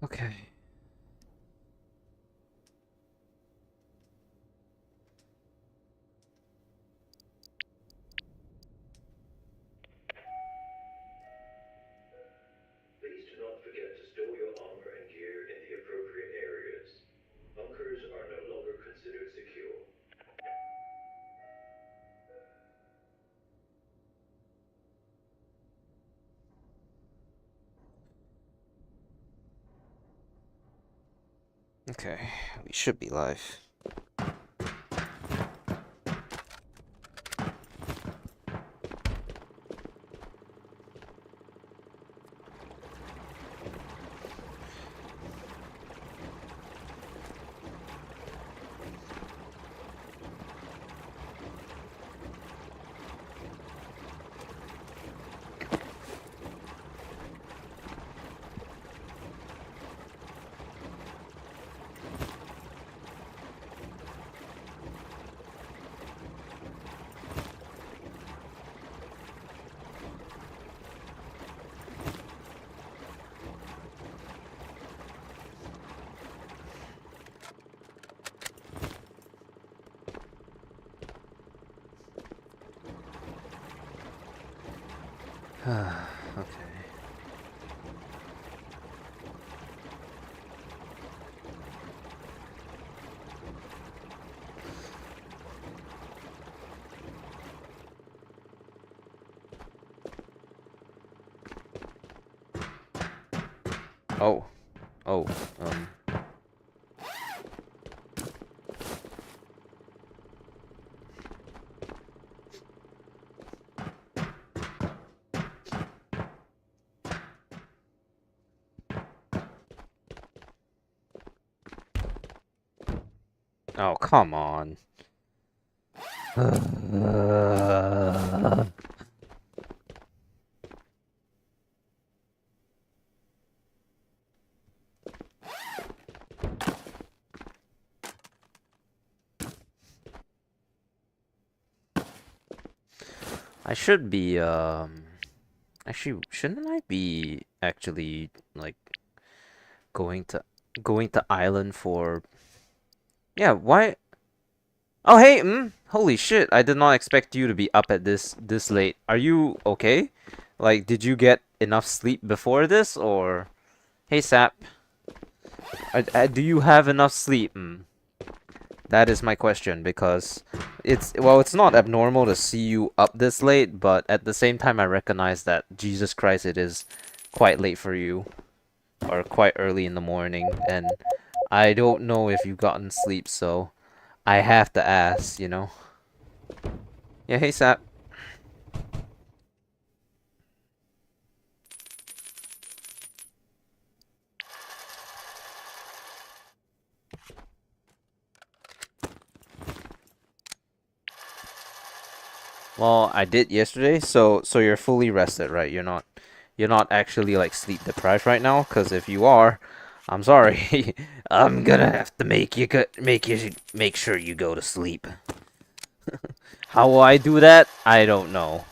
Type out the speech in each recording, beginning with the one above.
Okay. Please do not forget to store your armor and gear in the appropriate areas. Bunkers are no longer considered secure. Okay, we should be live. Okay. Oh. Oh. Oh, come on. I should be, actually, shouldn't I be actually, like, going to, island for, yeah, why? Oh, hey, holy shit, I did not expect you to be up at this late. Are you okay? Like, did you get enough sleep before this, or? Hey, Sap, do you have enough sleep? That is my question, because it's not abnormal to see you up this late, but at the same time I recognize that, Jesus Christ, it is quite late for you, or quite early in the morning, and I don't know if you've gotten sleep, so I have to ask, you know? Yeah, hey, Sap. Well, I did yesterday, so you're fully rested, right? You're not actually like sleep deprived right now, because if you are, I'm sorry. I'm gonna have to make sure you go to sleep. How will I do that? I don't know.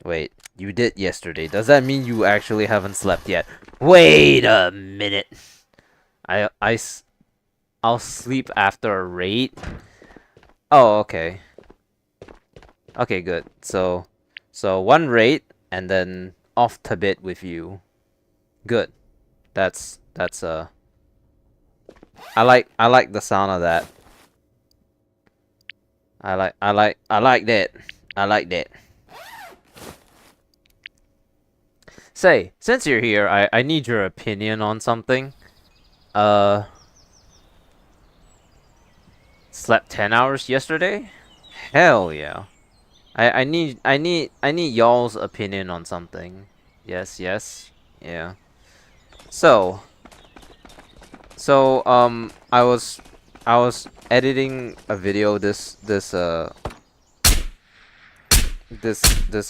Wait, you did yesterday. Does that mean you actually haven't slept yet? Wait a minute. I I I'll sleep after a raid. Oh, okay. Okay, good. So one raid and then off to bed with you. Good. That's I like the sound of that. I like that. I like that. Say, since you're here, I need your opinion on something. Uh, slept 10 hours yesterday? Hell yeah. I need y'all's opinion on something. Yes, yes. Yeah. So, I was editing a video this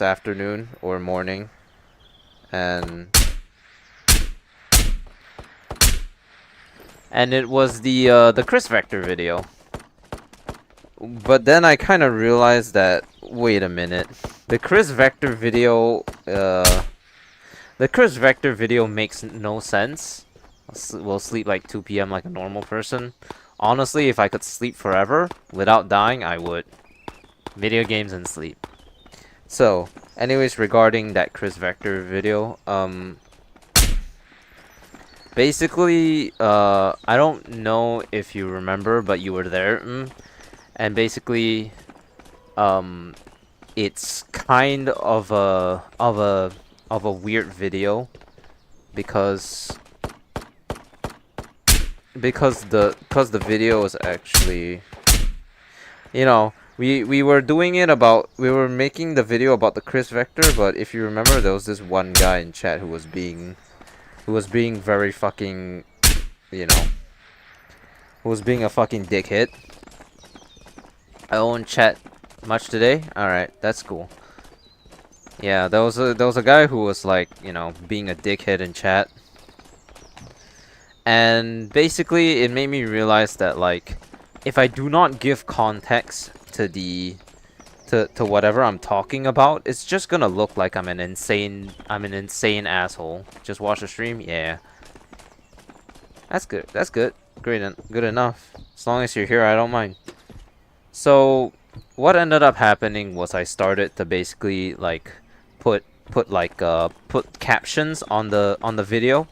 afternoon or morning, and it was the Chris Vector video. But then I kind of realized that, wait a minute, the Chris Vector video The Chris Vector video makes no sense. We'll sleep like 2 p.m. like a normal person. Honestly, if I could sleep forever without dying, I would. Video games and sleep. So, anyways, regarding that Chris Vector video, basically, I don't know if you remember, but you were there, and basically, it's kind of a weird video because the video was actually, you know, we were doing it about, we were making the video about the Chris Vector, but if you remember, there was this one guy in chat who was being very fucking, you know, who was being a fucking dickhead. I won't chat much today. All right, that's cool. Yeah, there was a guy who was like, you know, being a dickhead in chat. And basically, it made me realize that, like, if I do not give context to the to whatever I'm talking about, it's just gonna look like I'm an insane asshole. Just watch the stream, yeah. That's good. That's good. Good enough. As long as you're here, I don't mind. So, what ended up happening was I started to basically like put captions on the video.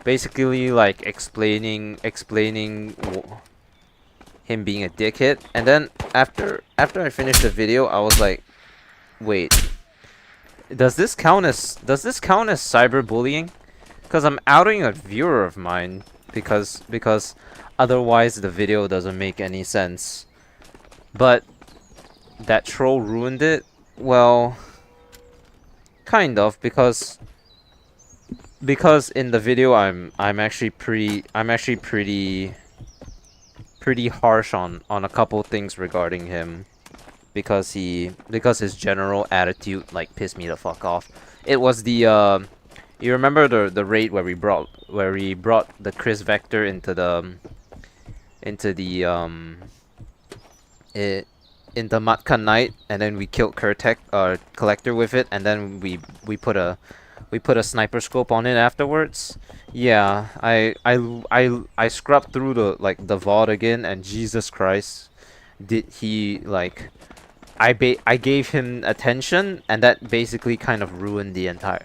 Basically, like explaining him being a dickhead, and then after I finished the video, I was like, wait, does this count as cyberbullying? Because I'm outing a viewer of mine because otherwise the video doesn't make any sense. But that troll ruined it. Well, kind of, because in the video I'm actually pretty harsh on a couple things regarding him, because his general attitude like pissed me the fuck off. It was the you remember the raid where we brought the Chris Vector into the Matka Knight, and then we killed Kurtek Collector with it, and then we put a sniper scope on it afterwards. Yeah, I scrubbed through the the VOD again, and Jesus Christ, did he like I gave him attention, and that basically kind of ruined the entire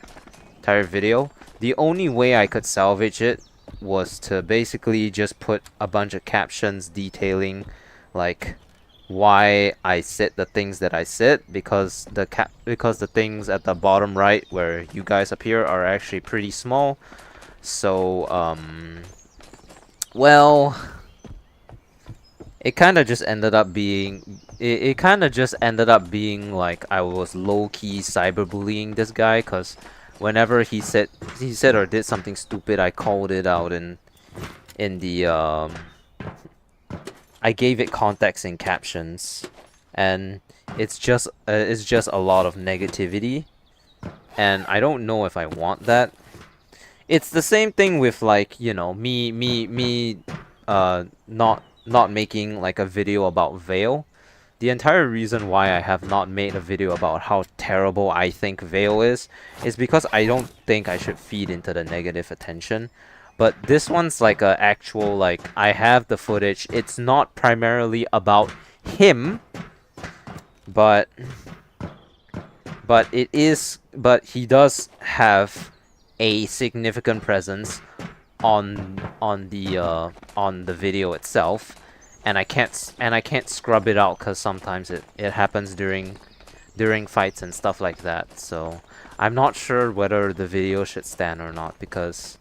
video. The only way I could salvage it was to basically just put a bunch of captions detailing like why I said the things that I said, because the things at the bottom right where you guys appear are actually pretty small. So well, it kind of just ended up being like I was low-key cyberbullying this guy, cuz whenever he said or did something stupid, I called it out in the I gave it context in captions, and it's just a lot of negativity, and I don't know if I want that. It's the same thing with, like, you know, me not making like a video about Vale. The entire reason why I have not made a video about how terrible I think Vale is because I don't think I should feed into the negative attention. But this one's like a actual, like, I have the footage. It's not primarily about him, but he does have a significant presence on the video itself, and I can't scrub it out, because sometimes it happens during fights and stuff like that. So I'm not sure whether the video should stand or not, because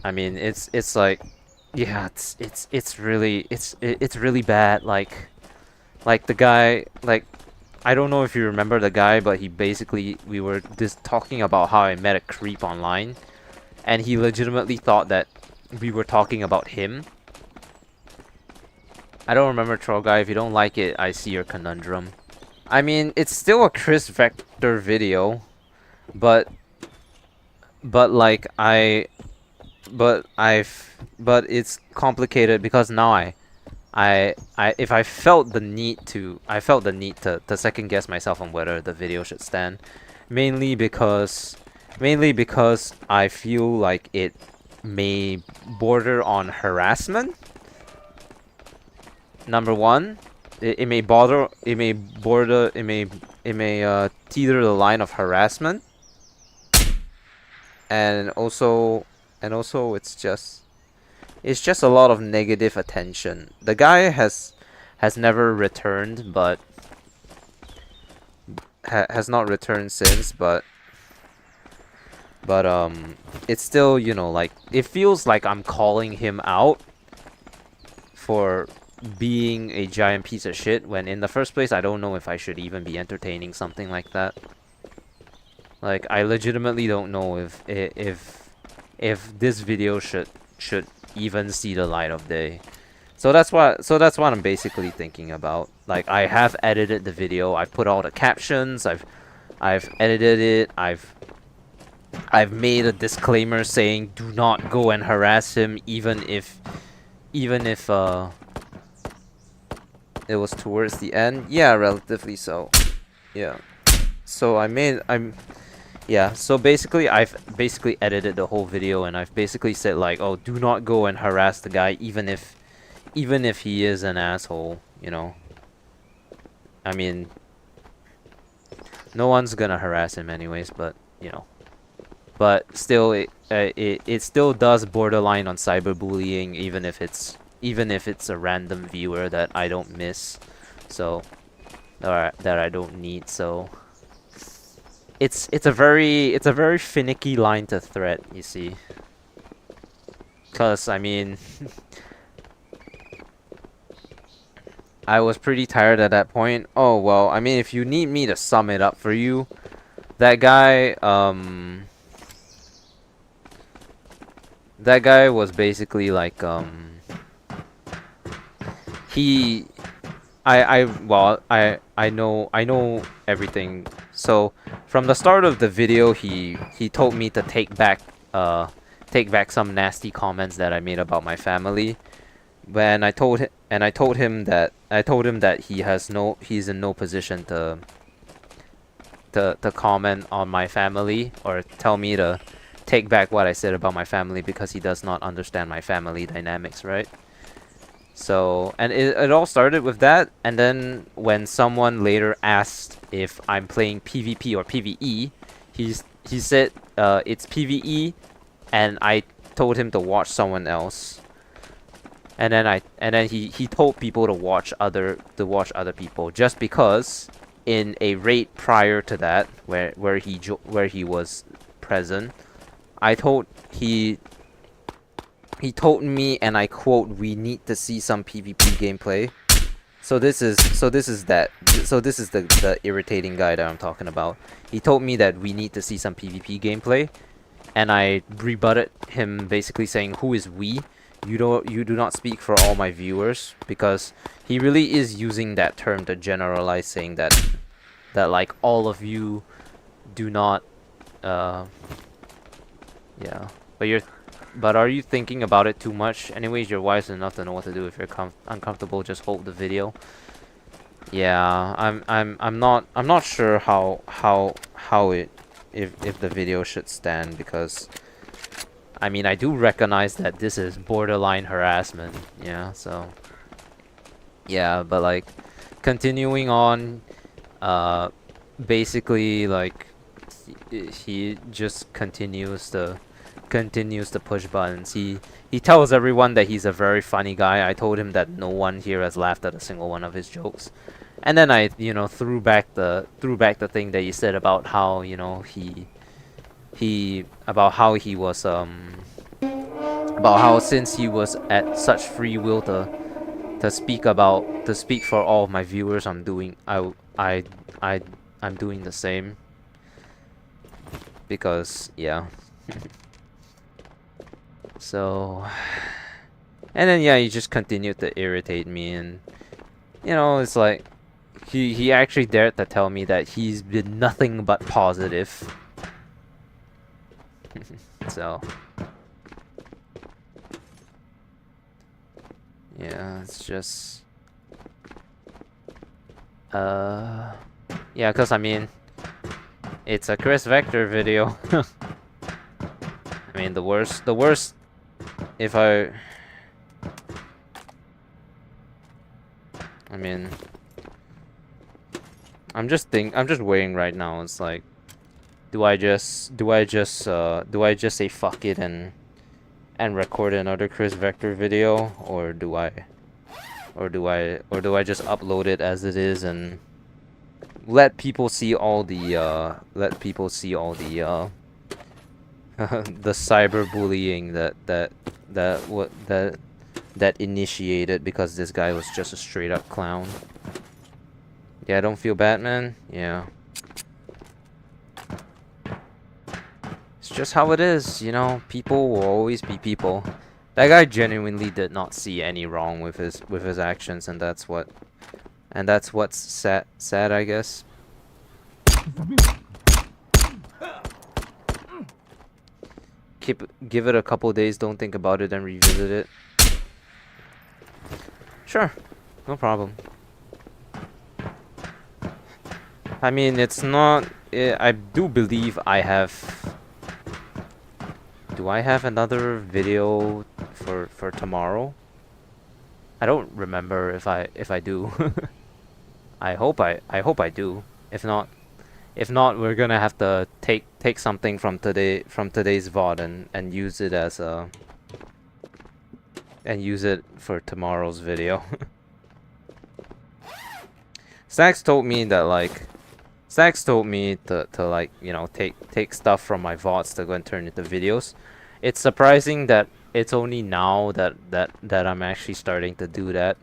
I mean, it's like, yeah, it's really bad. Like the guy, like, I don't know if you remember the guy, but he basically, we were just talking about how I met a creep online, and he legitimately thought that we were talking about him. I don't remember, Troll Guy. If you don't like it, I see your conundrum. I mean, it's still a Chris Vector video, but like but it's complicated, because now if I felt the need to second guess myself on whether the video should stand, mainly because Mainly because I feel like it may border on harassment. Number one, it may teeter the line of harassment, and also it's just a lot of negative attention. The guy has never returned, but has not returned since, but it's still, you know, like it feels like I'm calling him out for being a giant piece of shit when in the first place I don't know if I should even be entertaining something like that. Like I legitimately don't know if this video should even see the light of day. So that's what I'm basically thinking about. Like I have edited the video, I've put all the captions, I've edited it, I've made a disclaimer saying do not go and harass him even if it was towards the end. Yeah, relatively so. Yeah. So so basically I've basically edited the whole video and I've basically said like, oh, do not go and harass the guy even if he is an asshole, you know. I mean, no one's gonna harass him anyways, but you know. But still, it still does borderline on cyberbullying, even if it's a random viewer that I don't miss, so that I don't need. So it's a very finicky line to thread, you see. Cause I mean, I was pretty tired at that point. Oh well, I mean, if you need me to sum it up for you, that guy was basically like he I know everything. So from the start of the video he told me to take back some nasty comments that I made about my family. When I told him that he's in no position to comment on my family or tell me to take back what I said about my family because he does not understand my family dynamics, right? So, and it all started with that, and then when someone later asked if I'm playing PvP or PvE, he said it's PvE, and I told him to watch someone else. And then he told people to watch other people just because in a raid prior to that where he was present, he told me, and I quote, "We need to see some PvP gameplay." So this is the irritating guy that I'm talking about. He told me that we need to see some PvP gameplay, and I rebutted him basically saying, "Who is we? You do not speak for all my viewers," because he really is using that term to generalize, saying that like all of you do not yeah. But are you thinking about it too much? Anyways, you're wise enough to know what to do. If you're uncomfortable, just hold the video. Yeah, I'm not sure if the video should stand, because I mean, I do recognize that this is borderline harassment. Yeah, so yeah, but like continuing on, basically like he just continues to push buttons. He tells everyone that he's a very funny guy. I told him that no one here has laughed at a single one of his jokes. And then I, you know, threw back the thing that he said about how, you know, about how he was about how since he was at such free will to speak for all of my viewers, I'm doing the same, because yeah. So, and then yeah, he just continued to irritate me, and you know, it's like he actually dared to tell me that he's been nothing but positive. So yeah, it's just yeah, cause I mean, it's a Chris Vector video. mean, the worst, if I mean, I'm just weighing right now. It's like, do I just say fuck it and record another Chris Vector video, or do I just upload it as it is and let people see all the the cyberbullying that initiated because this guy was just a straight up clown. Yeah, I don't feel bad, man. Yeah. It's just how it is, you know. People will always be people. That guy genuinely did not see any wrong with his actions, and that's what's sad, I guess. Give it a couple days, don't think about it, and revisit it. Sure, no problem. I mean, it's not. I do believe I have. Do I have another video for tomorrow? I don't remember if I do. I hope I do. If not, we're gonna have to take something from today's VOD and use it as a use it for tomorrow's video. Stacks told me that to like, you know, take stuff from my VODs to go and turn into videos. It's surprising that it's only now that I'm actually starting to do that.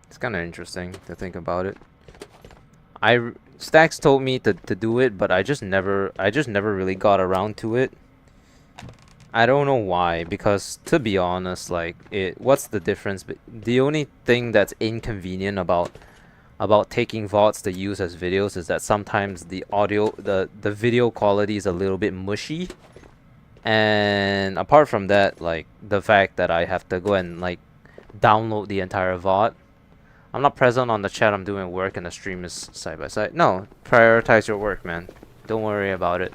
It's kind of interesting to think about it. Stacks told me to do it, but I just never really got around to it. I don't know why, because to be honest, like, what's the difference? The only thing that's inconvenient about taking VODs to use as videos is that sometimes the video quality is a little bit mushy. And apart from that, like, the fact that I have to go and like download the entire VOD. I'm not present on the chat, I'm doing work, and the stream is side by side. No, prioritize your work, man. Don't worry about it.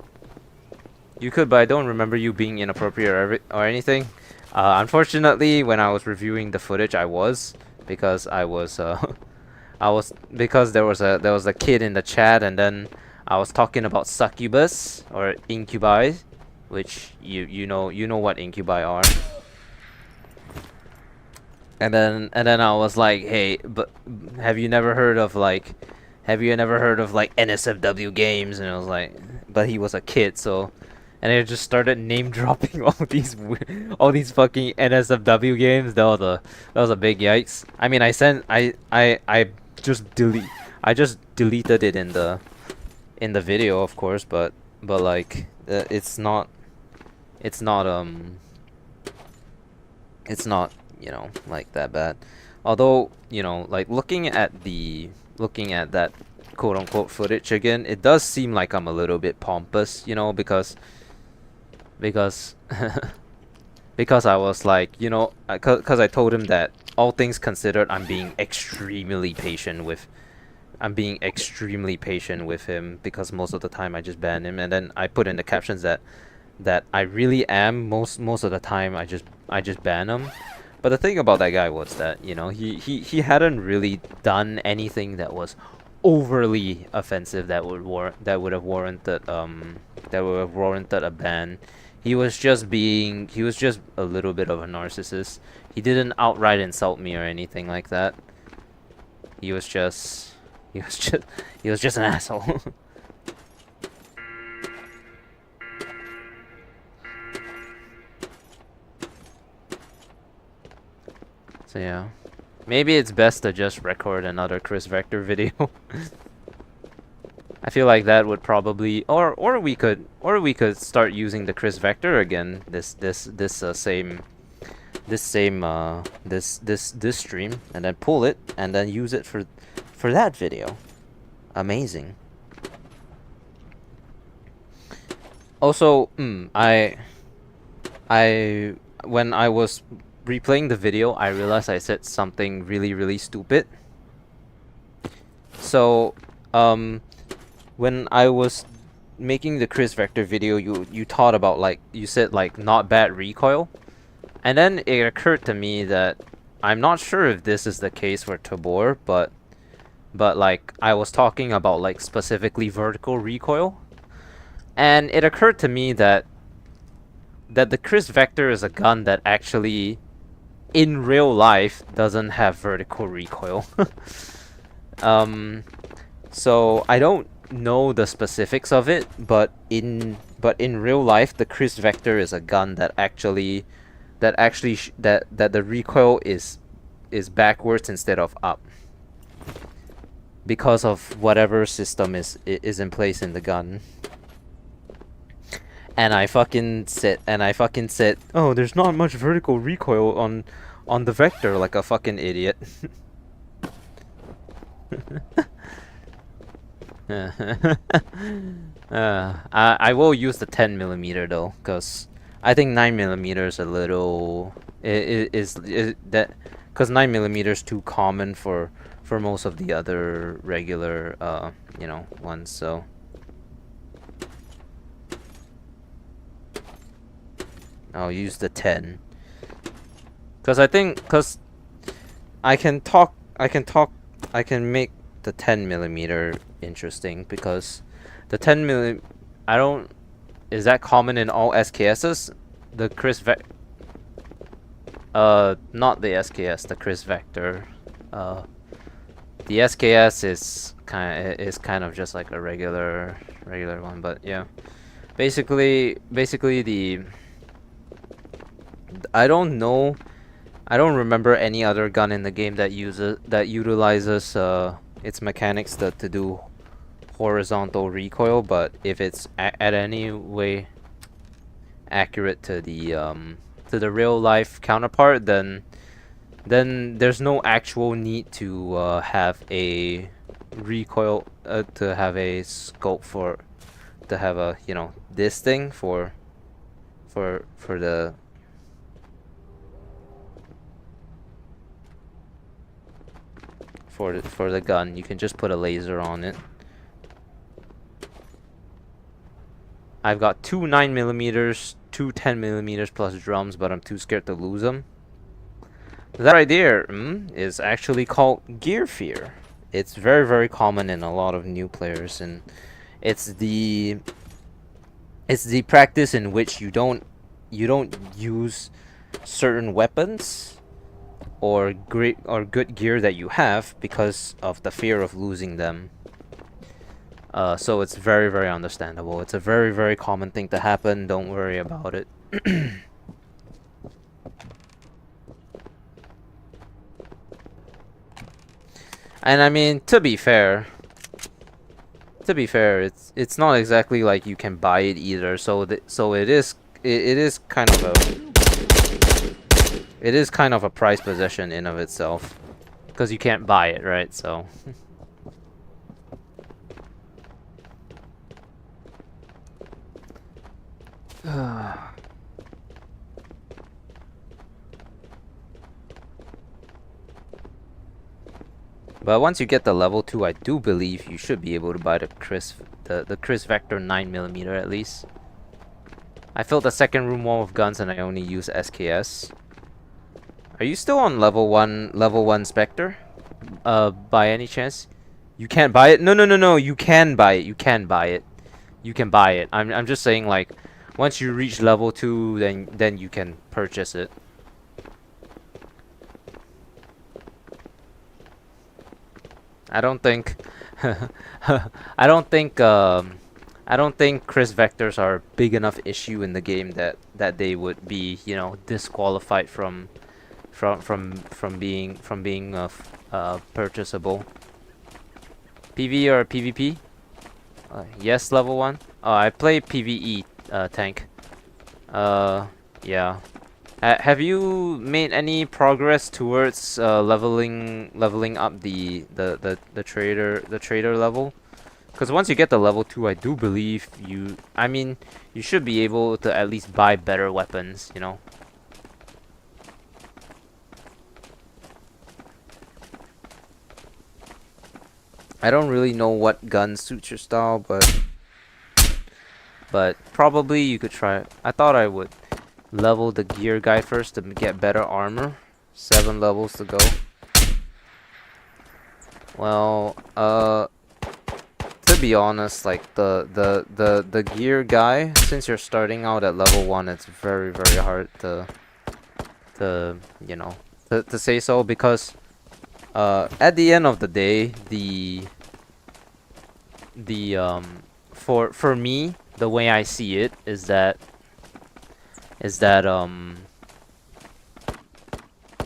You could, but I don't remember you being inappropriate or anything. Unfortunately, when I was reviewing the footage, I was, because because there was a kid in the chat, and then I was talking about succubus or incubi, which you know what incubi are. And then I was like, hey, but have you never heard of like NSFW games? And I was like, but he was a kid, so. And I just started name dropping all these fucking NSFW games. That was a big yikes. I mean, I just deleted it in the video, of course, but like it's not you know, like that bad. Although, you know, like looking at that quote unquote footage again, it does seem like I'm a little bit pompous, you know, because because I was like, you know, because I told him that all things considered, I'm being extremely patient with him, because most of the time I just ban him, and then I put in the captions that I really am most of the time I just ban him. But the thing about that guy was that, you know, he hadn't really done anything that was overly offensive that would have warranted a ban. He was just a little bit of a narcissist. He didn't outright insult me or anything like that. He was just an asshole. So yeah, maybe it's best to just record another Chris Vector video. I feel like that would probably, or we could start using the Chris Vector again. This stream, and then pull it and then use it for that video. Amazing. Also, I when I was replaying the video, I realized I said something really stupid. So, when I was making the Chris Vector video, you thought about like you said like not bad recoil, and then it occurred to me that I'm not sure if this is the case for Tabor, but like I was talking about like specifically vertical recoil, and it occurred to me that the Chris Vector is a gun that actually in real life doesn't have vertical recoil. um, so I don't know the specifics of it, but in real life, the Chris Vector is a gun that the recoil is backwards instead of up because of whatever system is in place in the gun. And I fucking said, oh, there's not much vertical recoil on the Vector, like a fucking idiot. I will use the 10mm though, cause I think 9mm is a little is that cause 9mm is too common for most of the other regular ones. So I'll use the 10, cause I can make the 10mm interesting, because the 10mm, I don't, is that common in all SKSs? The not the SKS, the Chris Vector. The SKS is kind of just like a regular one, but yeah. Basically the I don't know. I don't remember any other gun in the game that utilizes its mechanics to do horizontal recoil, but if it's at any way accurate to the real life counterpart, then there's no actual need to have a recoil to have a scope for to have a this thing for the for the gun. You can just put a laser on it. I've got two 9mm, two 10mm plus drums, but I'm too scared to lose them. That right there is actually called gear fear. It's very, very common in a lot of new players, and it's the practice in which you don't use certain weapons or good gear that you have because of the fear of losing them. So it's very, very understandable. It's a very, very common thing to happen. Don't worry about it. And I mean, to be fair, it's not exactly like you can buy it either. So it is kind of a prized possession in of itself, because you can't buy it, right? So. But once you get the level 2, I do believe you should be able to buy the Chris Vector 9mm at least. I filled the second room wall of guns and I only use SKS. Are you still on level 1 Spectre? By any chance? You can't buy it? No, you can buy it. You can buy it. You can buy it. I'm just saying, like, once you reach level 2, then you can purchase it. I don't think I don't think Chris Vectors are a big enough issue in the game that they would be, disqualified from being purchasable. PvE or PvP? Yes, level 1. I play PvE tank. Yeah. Have you made any progress towards leveling up the trader level? Because once you get the level 2, I do believe you should be able to at least buy better weapons, I don't really know what gun suits your style, but probably you could try. I thought I would level the gear guy first to get better armor. 7 levels to go. Well, to be honest, like the gear guy, since you're starting out at level 1, it's very hard to you know to say so, because at the end of the day, the for me, the way I see it is that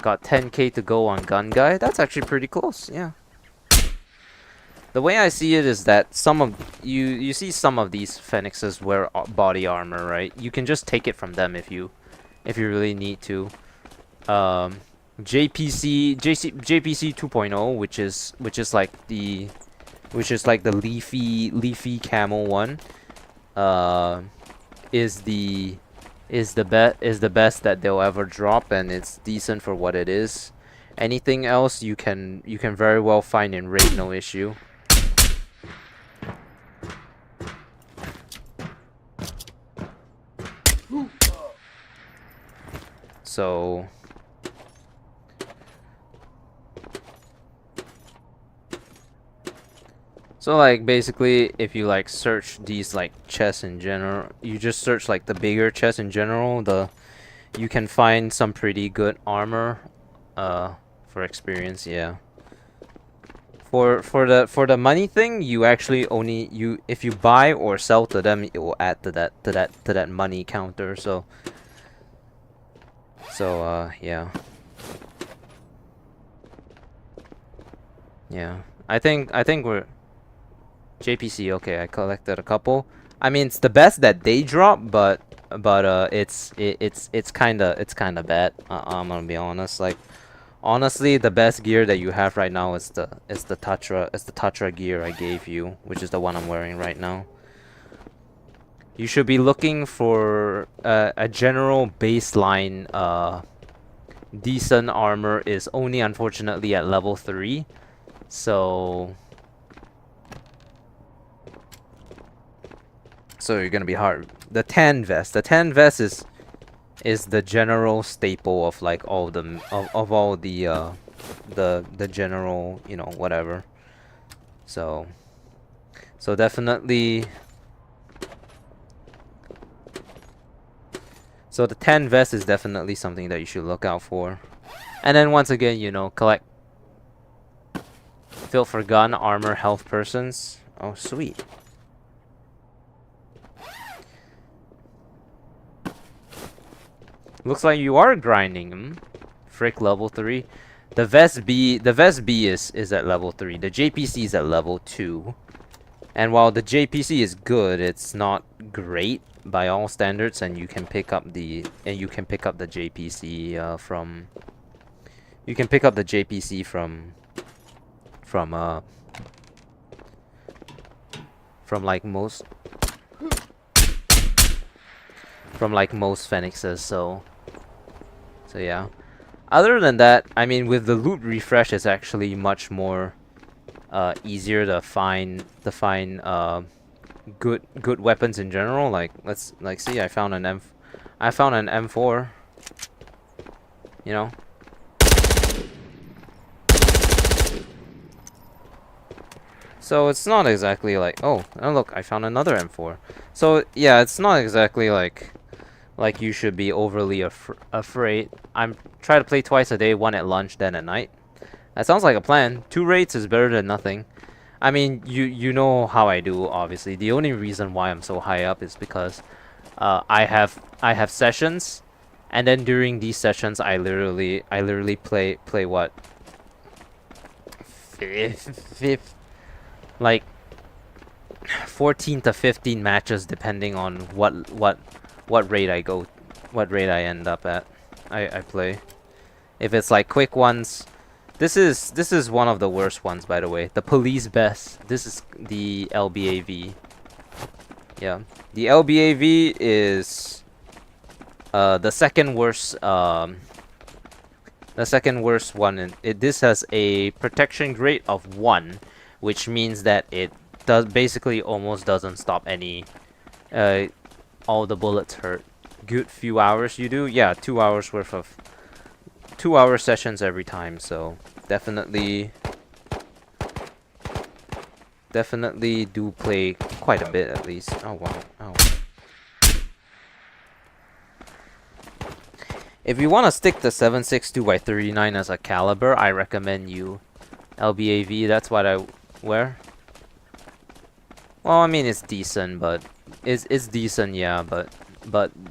got 10k to go on gun guy. That's actually pretty close. Yeah. The way I see it is that some of you see some of these phoenixes wear body armor, right? You can just take it from them if you really need to. JPC 2.0, which is like the leafy camel one, uh, is the best that they'll ever drop, and it's decent for what it is. Anything else you can very well find in raid, no issue. So like basically, if you like search these like chests in general, you just search like the bigger chests in general, you can find some pretty good armor for experience, yeah. For the money thing, you actually only if you buy or sell to them, it will add to that money counter, so yeah. Yeah. I think we're JPC, okay, I collected a couple. I mean, it's the best that they drop, but it's kind of bad. I'm gonna be honest. Like, honestly, the best gear that you have right now is the Tatra gear I gave you, which is the one I'm wearing right now. You should be looking for a general baseline decent armor is only unfortunately at level 3. So you're gonna be hard. The tan vest is the general staple of like all of all the general, you know, whatever. So definitely. So the tan vest is definitely something that you should look out for. And then once again, you know, collect fill for gun, armor, health persons. Oh, sweet. Looks like you are grinding him. Frick, level 3. The vest B is at level 3. The JPC is at level 2. And while the JPC is good, it's not great by all standards, and you can pick up the JPC from like most phoenixes, so yeah. Other than that, I mean, with the loot refresh, it's actually much more easier to find good weapons in general. Like, let's see, I found an M4. You know. So it's not exactly like, oh look, I found another M4. So yeah, it's not exactly like you should be overly afraid. I'm trying to play twice a day, one at lunch, then at night. That sounds like a plan. 2 raids is better than nothing. I mean, you know how I do, obviously. The only reason why I'm so high up is because I have sessions, and then during these sessions I literally play what, fifth, like 14 to 15 matches, depending on what raid I end up at. I play. If it's like quick ones, this is one of the worst ones, by the way. The police best. This is the LBAV. Yeah, the LBAV is the second worst. The second worst one. This has a protection grade of 1, which means that it does basically almost doesn't stop any. All the bullets hurt. Good few hours you do, yeah, 2 hours worth of 2 hour sessions every time. So definitely do play quite a bit at least. Oh wow. Oh. If you want to stick to 7.62x39 as a caliber, I recommend you LBAV. That's what I wear. Well, I mean it's decent, but it's decent, yeah. But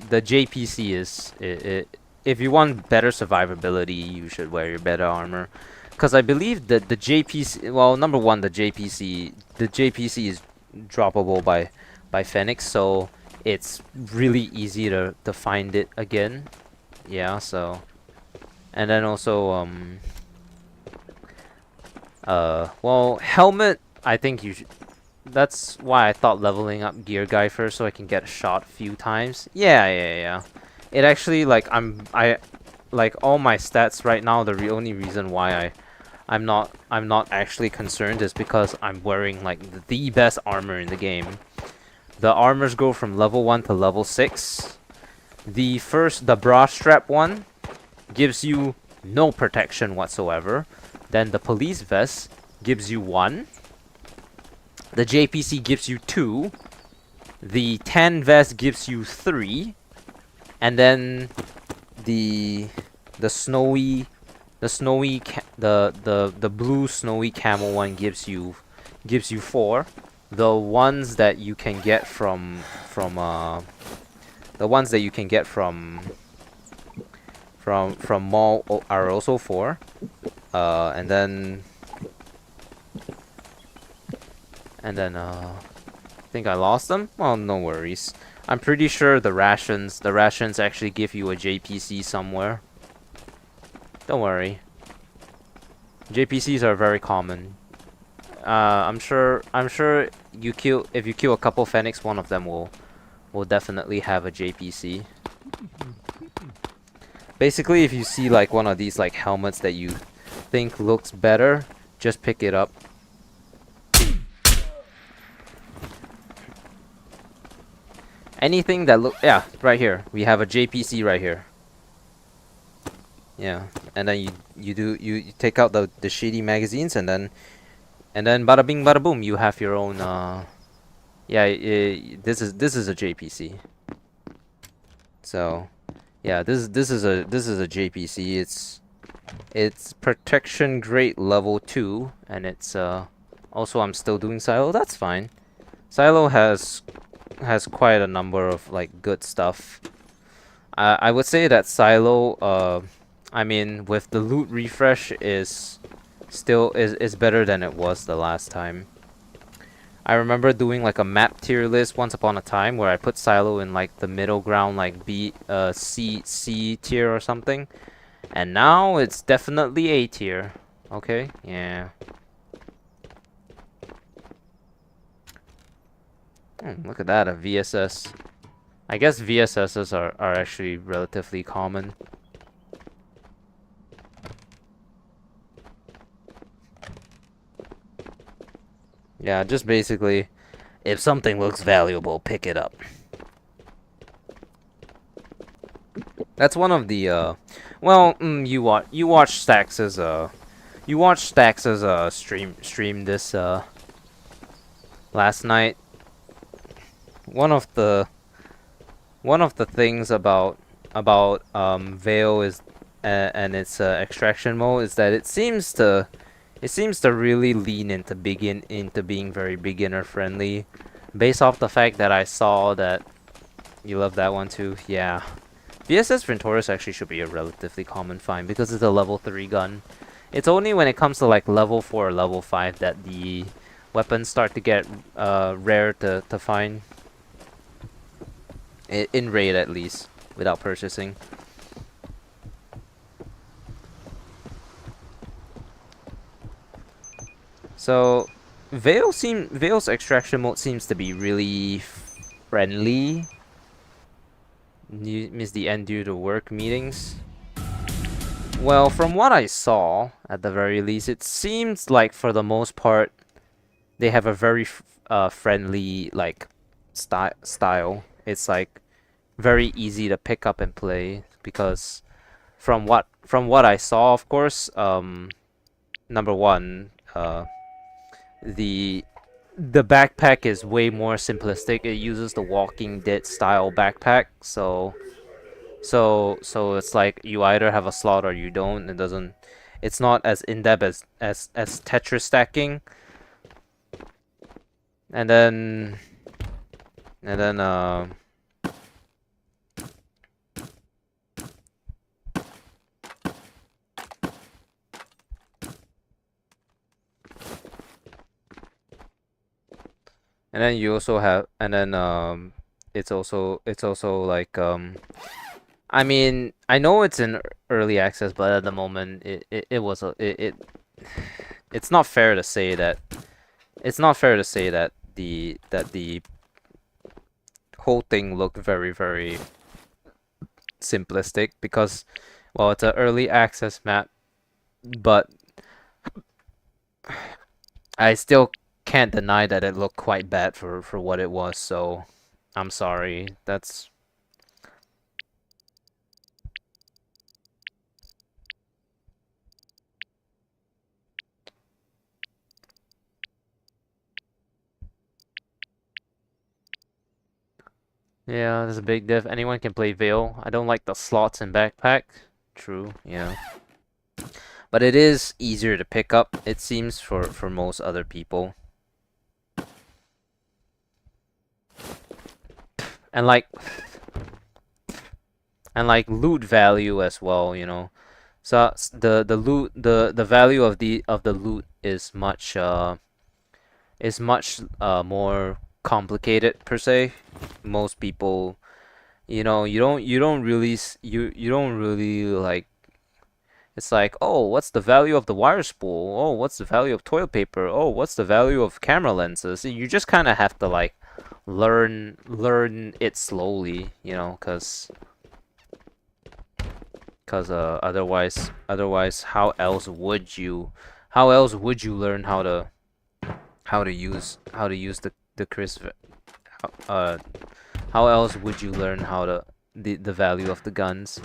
the JPC is if you want better survivability, you should wear your better armor. Because I believe that the JPC, well, number one, the JPC is droppable by Phoenix, so it's really easy to find it again. Yeah, so, and then also well, helmet, I think you should. That's why I thought leveling up gear guy first, so I can get shot a few times. Yeah. It actually, like, I like all my stats right now. The only reason why I'm not actually concerned is because I'm wearing like the best armor in the game. The armors go from level 1 to level 6. The bra strap one gives you no protection whatsoever. Then the police vest gives you 1. The JPC gives you 2. The tan vest gives you 3. And then the snowy the blue snowy camel one gives you 4. The ones that you can get from mall are also 4. And then I think I lost them. Well, no worries. I'm pretty sure the rations actually give you a JPC somewhere. Don't worry. JPCs are very common. I'm sure if you kill a couple Phoenix, one of them will definitely have a JPC. Basically, if you see like one of these like helmets that you think looks better, just pick it up. Anything that yeah, right here. We have a JPC right here. Yeah, and then you take out the shitty magazines, and then bada bing bada boom, you have your own yeah, this is a JPC. So, yeah, this is a JPC. It's protection grade level 2, and it's also I'm still doing silo. That's fine. Silo has quite a number of like good stuff. I would say that silo I mean with the loot refresh is better than it was the last time. I remember doing like a map tier list once upon a time where I put silo in like the middle ground, like C tier or something. And now it's definitely A tier. Okay? Yeah. Look at that, a VSS. I guess VSSs are actually relatively common. Yeah, just basically, if something looks valuable, pick it up. That's one of the well, you watch Stax's stream this last night. One of the things about Veil is and its extraction mode is that it seems to really lean into being very beginner friendly, based off the fact that I saw that you love that one too. Yeah, VSS Venturus actually should be a relatively common find because it's a level 3 gun. It's only when it comes to like level 4 or level 5 that the weapons start to get rare to find. In raid at least, without purchasing. So Veil's extraction mode seems to be really friendly. You miss the end due to work meetings. Well, from what I saw, at the very least, it seems like for the most part, they have a very friendly like style. It's like very easy to pick up and play because from what I saw, of course, number one, the the backpack is way more simplistic. It uses the Walking Dead style backpack, so it's like you either have a slot or you don't. It doesn't. It's not as in depth as Tetris stacking, and then and then and then you also have and then it's also like I mean, I know it's in early access, but at the moment it was it's not fair to say that the whole thing looked very very simplistic because well it's an early access map, but I still can't deny that it looked quite bad for what it was, so I'm sorry. That's yeah, there's a big diff. Anyone can play Veil. I don't like the slots and backpack. True, yeah. But it is easier to pick up, it seems, for most other people. And like loot value as well, you know. So the loot the value of the loot is much more complicated per se. Most people, you don't really you don't really like. It's like, oh, what's the value of the wire spool? Oh, what's the value of toilet paper? Oh, what's the value of camera lenses? You just kind of have to like learn it slowly, cause otherwise how else would you learn how to use the crisp uh how else would you learn how to the value of the guns?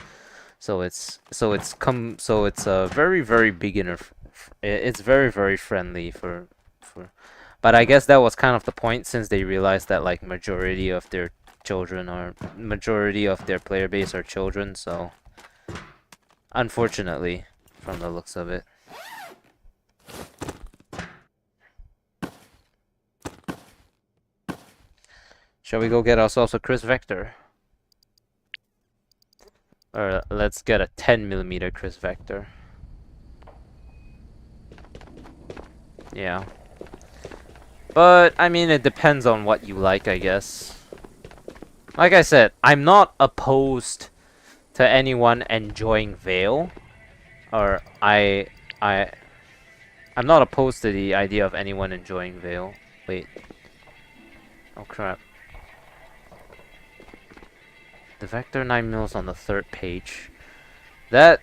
So it's a very very beginner. It's very very friendly for. But I guess that was kind of the point since they realized that like majority of their player base are children. So unfortunately, from the looks of it. Shall we go get ourselves a Chris Vector? Or let's get a 10mm Chris Vector. Yeah. But, I mean, it depends on what you like, I guess. Like I said, I'm not opposed to anyone enjoying Veil. Or, I'm not opposed to the idea of anyone enjoying Veil. Wait. Oh, crap. The Vector 9mm on the 3rd page. That...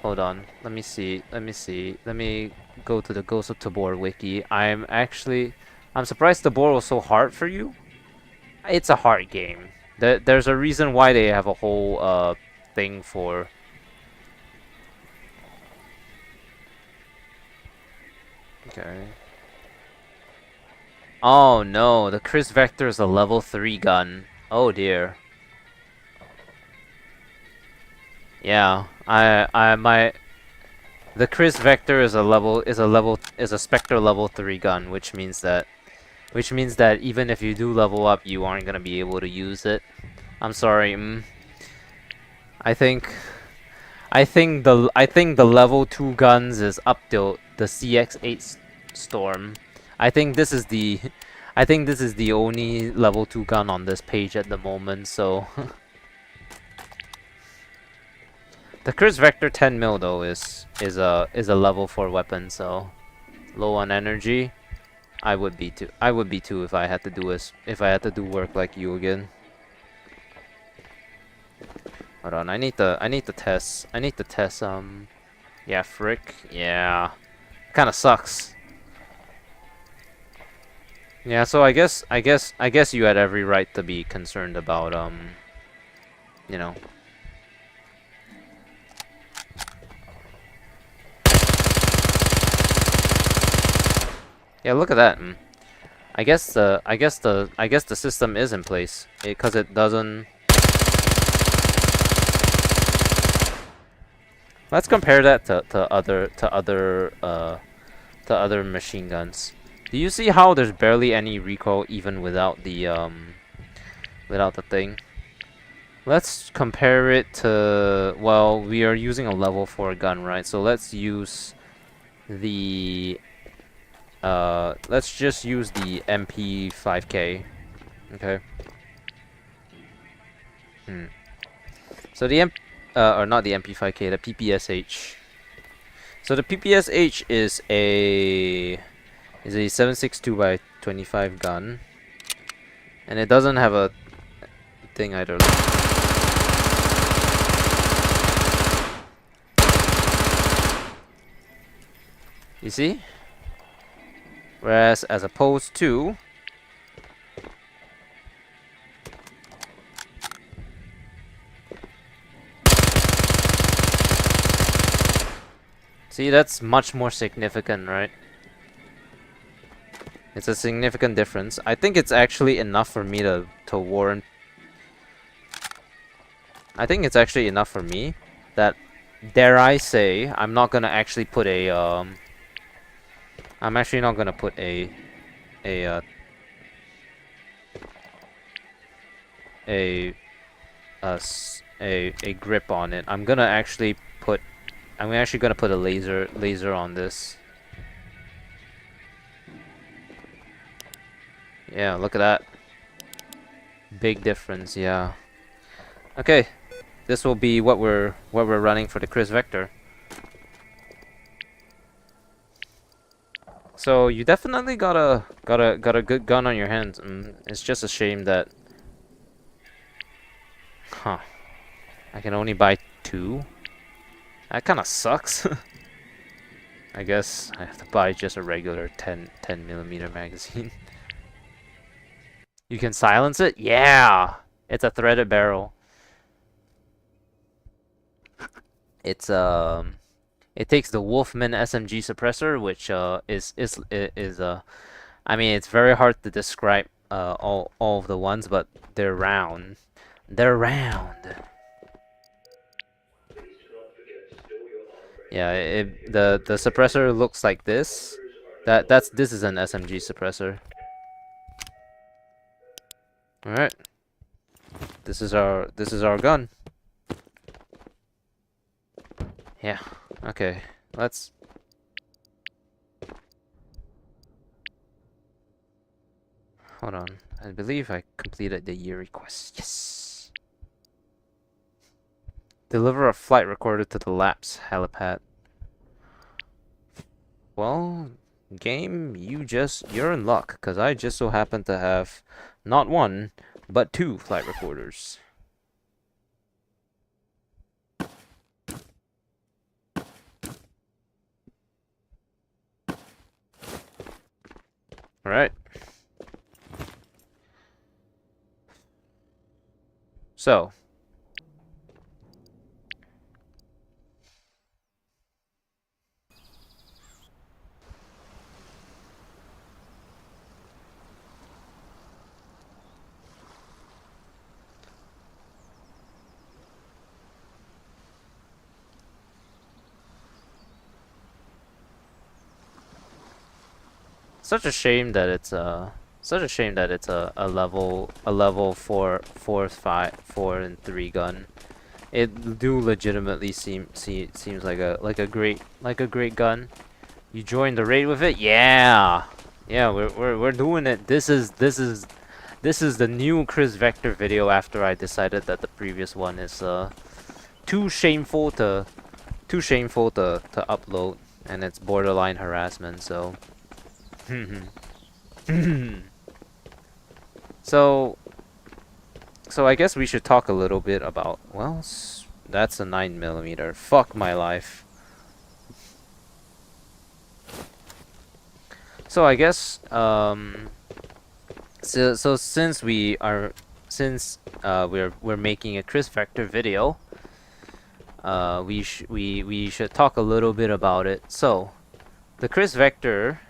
Hold on. Let me see. Let me go to the Ghost of Tabor wiki. I'm surprised Tabor was so hard for you. It's a hard game. There's a reason why they have a whole thing for... Okay. Oh no, the Chris Vector is a level 3 gun. Oh dear. Yeah, the Chris Vector is a Spectre level 3 gun, which means that even if you do level up, you aren't gonna be able to use it. I'm sorry. I think the level 2 guns is up to the CX-8 Storm. I think this is the only level 2 gun on this page at the moment, so the Chris Vector 10mm though is a level 4 weapon, so low on energy. I would be too if I had to do work like you again. Hold on, I need to test yeah, frick. Yeah. Kinda sucks. Yeah, so I guess you had every right to be concerned about you know. Yeah, look at that. I guess the system is in place because it doesn't. Let's compare that to other machine guns. Do you see how there's barely any recoil even without the thing? Let's compare it to, well, we are using a level 4 gun, right? So the let's just use the MP5K. Okay. Hmm. So or not the MP5K, the PPSH. So the PPSH is a 7.62 by 25 gun, and it doesn't have a thing either. You see? Whereas as opposed to see, that's much more significant, right? It's a significant difference. I think it's actually enough for me to warrant. I think it's actually enough for me that, dare I say, I'm not gonna actually put a I'm actually not gonna put a uh, a a grip on it. I'm actually gonna put a laser on this. Yeah, look at that. Big difference, yeah. Okay. This will be what we're running for the Chris Vector. So you definitely got a good gun on your hands. It's just a shame that, huh? I can only buy 2. That kind of sucks. I guess I have to buy just a regular 10 millimeter magazine. You can silence it? Yeah! It's a threaded barrel. It takes the Wolfman SMG suppressor, which is I mean, it's very hard to describe all of the ones, but they're round. They're round. Please do not forget to store your armor and Yeah, gear in the the appropriate suppressor areas. looks like this. Bunkers are no longer This is an SMG suppressor. All right. This is our gun. Yeah. Okay. Let's. Hold on. I believe I completed the year request. Yes. Deliver a flight recorder to the Laps helipad. Well, game, you're in luck, because I just so happen to have not 1, but 2 flight recorders. Alright. So. Such a shame that it's a level 4 and 3 gun. It do legitimately seems like a great gun. You joined the raid with it? Yeah. Yeah, we're doing it. This is the new Chris Vector video after I decided that the previous one is too shameful to upload, and it's borderline harassment, so so so I guess we should talk a little bit about, well, that's a 9 millimeter. Fuck my life. So I guess So since we're making a Chris Vector video, we should talk a little bit about it. So the Chris Vector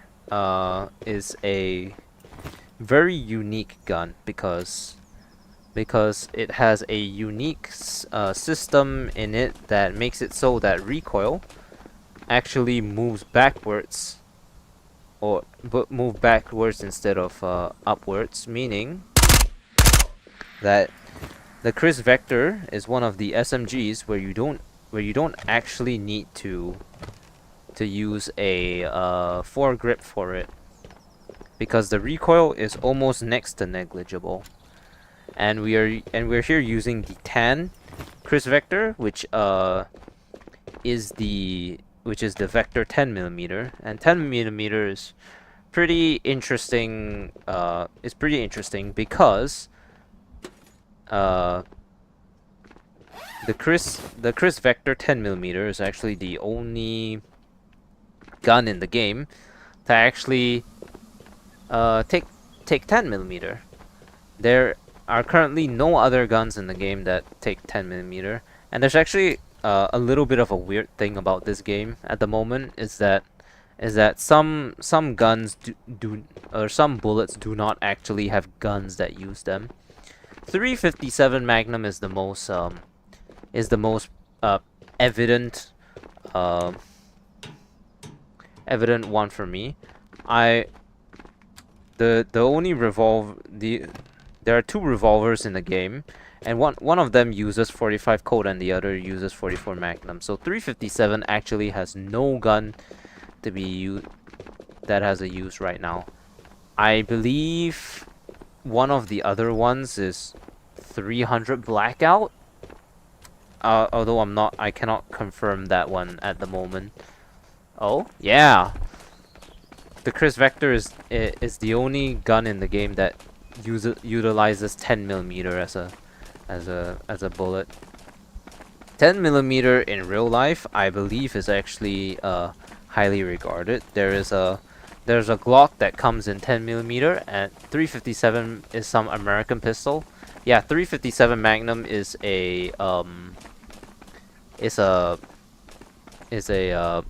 is a very unique gun because it has a unique system in it that makes it so that recoil actually moves backwards, or move backwards instead of upwards, meaning that the Chris Vector is one of the SMGs where you don't actually need to use a foregrip for it, because the recoil is almost next to negligible. And we're here using the tan Chris Vector, which is the Vector 10mm, and 10mm is pretty interesting. It's pretty interesting because uh, the Chris Vector 10mm is actually the only gun in the game to actually take 10mm. There are currently no other guns in the game that take 10mm, and there's actually a little bit of a weird thing about this game at the moment is that some guns do or some bullets do not actually have guns that use them. 357 Magnum is the most uh, evident uh, evident one for me. The only there are two revolvers in the game, and one of them uses 45 Colt and the other uses 44 Magnum. So 357 actually has no gun to be used that has a use right now. I believe one of the other ones is 300 Blackout. Although I cannot confirm that one at the moment. Oh yeah, the Chris Vector is the only gun in the game that utilizes 10mm as a bullet. 10mm in real life, I believe, is actually highly regarded. There's a Glock that comes in 10mm, and 357 is some American pistol. Yeah, 357 Magnum is a is a is a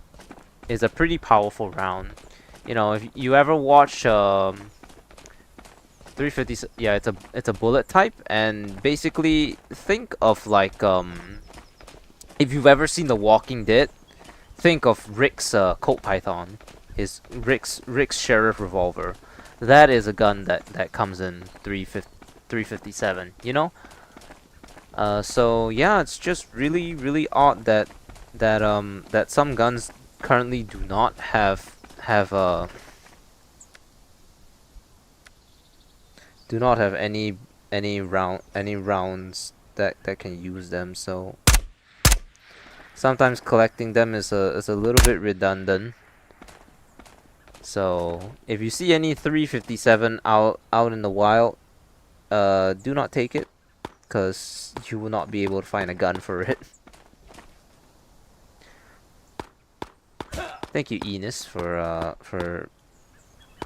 is a pretty powerful round. You know, if you ever watch 350, yeah, it's a bullet type, and basically think of like if you've ever seen The Walking Dead, think of Rick's Colt Python, his Rick's Sheriff revolver. That is a gun that comes in 357, you know? So yeah, it's just really odd that some guns currently do not have any rounds that can use them. So sometimes collecting them is a little bit redundant. So if you see any 357 out in the wild, do not take it, because you will not be able to find a gun for it. Thank you, Enos, for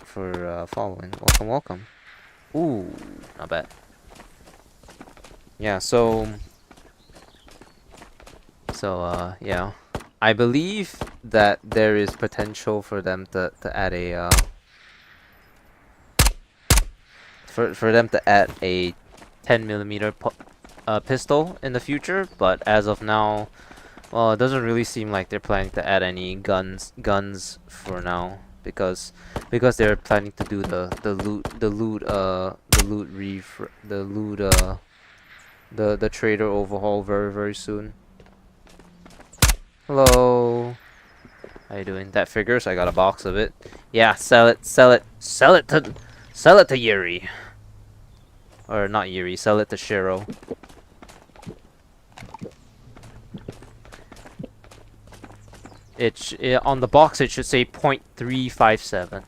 following. Welcome. Ooh, not bad. Yeah, yeah. I believe that there is potential for them to add a for them to add a 10mm pistol in the future, but as of now, well, it doesn't really seem like they're planning to add any guns for now, because they're planning to do the trader overhaul very soon. Hello. How you doing? That figures. I got a box of it. Yeah, sell it to Yuri. Or not Yuri, sell it to Shiro. On the box it should say .357.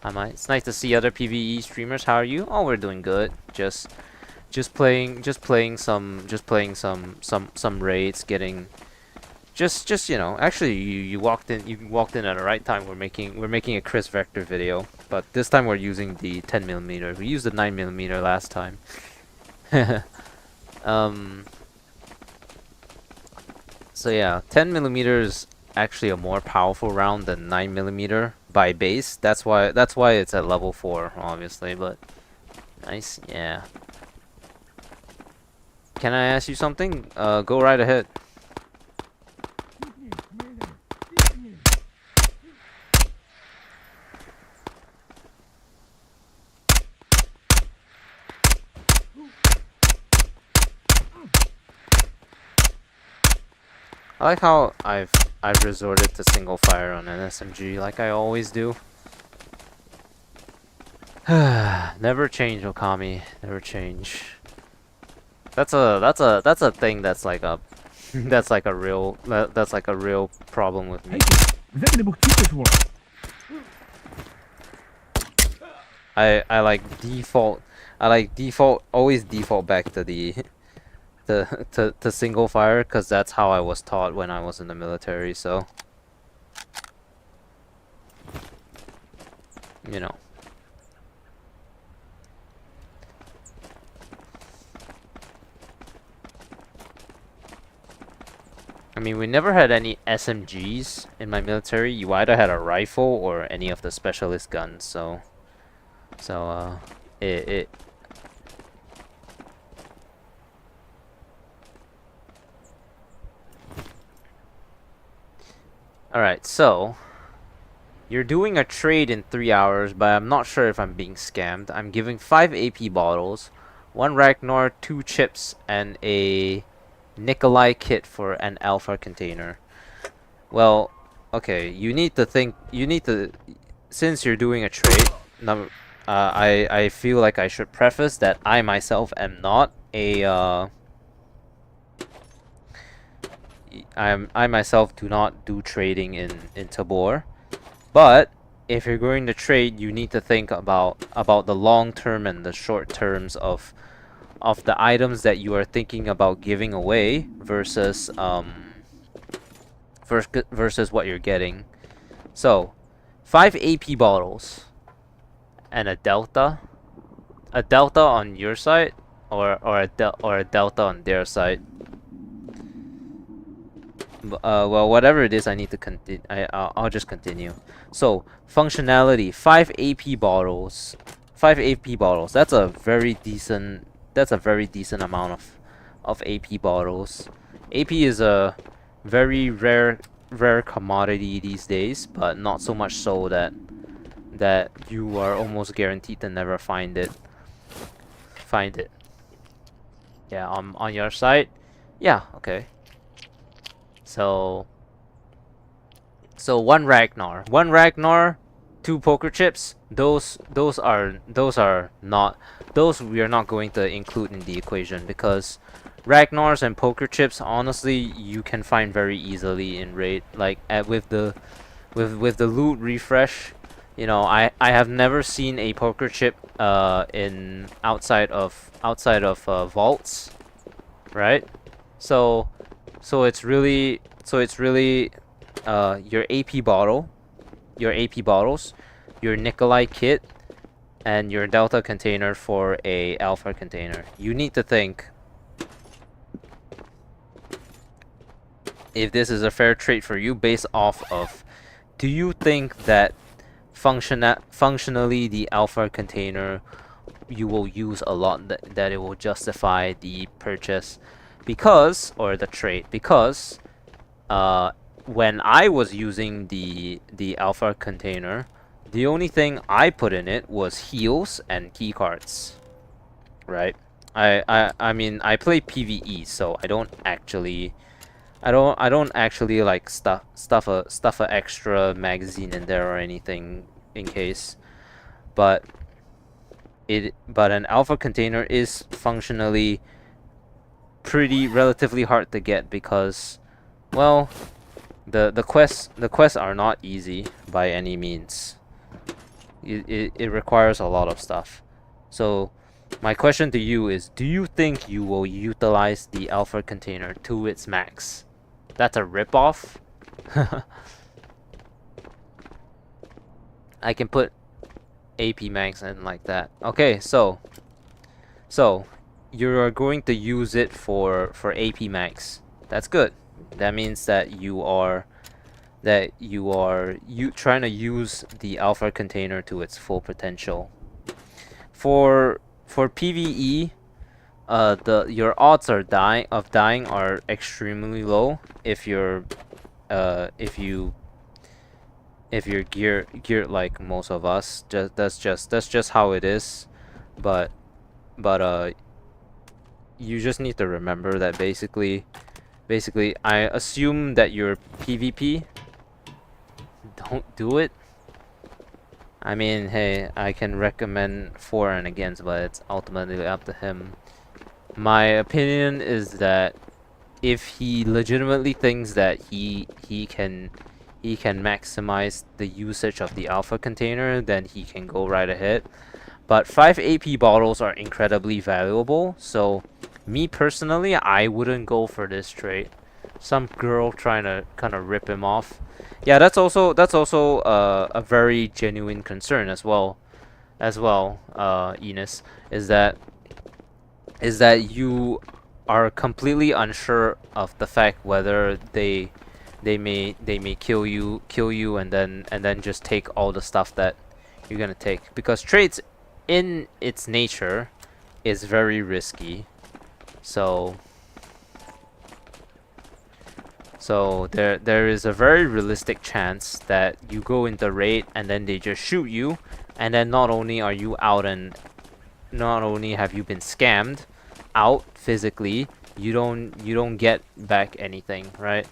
It's nice to see other PVE streamers. How are you? Oh, we're doing good. Just playing some raids, getting you know, actually you walked in at the right time. We're making a Chris Vector video, but this time we're using the 10mm. We used the 9mm last time. um. So yeah, 10mm is actually a more powerful round than 9mm by base. That's why it's at level 4, obviously. But nice, yeah. Can I ask you something? Go right ahead. I like how I've resorted to single fire on an SMG like I always do. Never change, Okami. Never change. That's a thing that's like a that's like a real problem with me. I like default always default back to the to single fire because that's how I was taught when I was in the military, so you know. I mean, we never had any SMGs in my military. You either had a rifle or any of the specialist guns, so it Alright, so you're doing a trade in 3 hours, but I'm not sure if I'm being scammed. I'm giving 5 AP bottles, 1 Ragnar, 2 chips, and a Nikolai kit for an alpha container. Well, okay, you need to, since you're doing a trade, I feel like I should preface that I myself am not a, I myself do not do trading in Tabor. But if you're going to trade, you need to think about the long term and the short terms of the items that you are thinking about giving away versus versus what you're getting. So, 5 AP bottles and a delta on your side, or a delta on their side. Well, whatever it is, I need to continue. I'll just continue. So, functionality: 5 AP bottles. 5 AP bottles. That's a very decent. That's a very decent amount of AP bottles. AP is a very rare commodity these days, but not so much so that you are almost guaranteed to never find it. Yeah, on your side. Yeah. Okay. So 1 Ragnar, 2 poker chips. Those are not, those we are not going to include in the equation because Ragnars and poker chips, honestly, you can find very easily in raid. Like with the loot refresh, you know, I have never seen a poker chip in outside of vaults, right? So it's really your AP bottle, your AP bottles, your Nikolai kit, and your Delta container for a Alpha container. You need to think if this is a fair trade for you based off of, do you think that functionally the Alpha container you will use a lot, that it will justify the purchase because, or the trade, because when I was using the alpha container, the only thing I put in it was heals and keycards, right? I mean, I play PVE, so I don't actually like stuff a extra magazine in there or anything in case, but an alpha container is functionally pretty relatively hard to get because, well, the quests are not easy by any means. It requires a lot of stuff. So my question to you is, do you think you will utilize the alpha container to its max? That's a ripoff. I can put AP max and like that. Okay, so you are going to use it for AP max. That's good. That means that you trying to use the alpha container to its full potential. For PVE, the your odds are dying are extremely low if you're if you're geared like most of us. That's just how it is. But but you just need to remember that basically I assume that your PvP, don't do it. I mean, hey, I can recommend for and against, but it's ultimately up to him. My opinion is that if he legitimately thinks that he can maximize the usage of the alpha container, then he can go right ahead. But 5 AP bottles are incredibly valuable, so me personally, I wouldn't go for this trade. Some girl trying to kind of rip him off. Yeah, that's also a very genuine concern as well, Enos, is that you are completely unsure of the fact whether they may kill you and then just take all the stuff that you're gonna take, because trades in its nature is very risky. So there is a very realistic chance that you go into raid and then they just shoot you, and then not only are you out and not only have you been scammed out physically, you don't get back anything, right?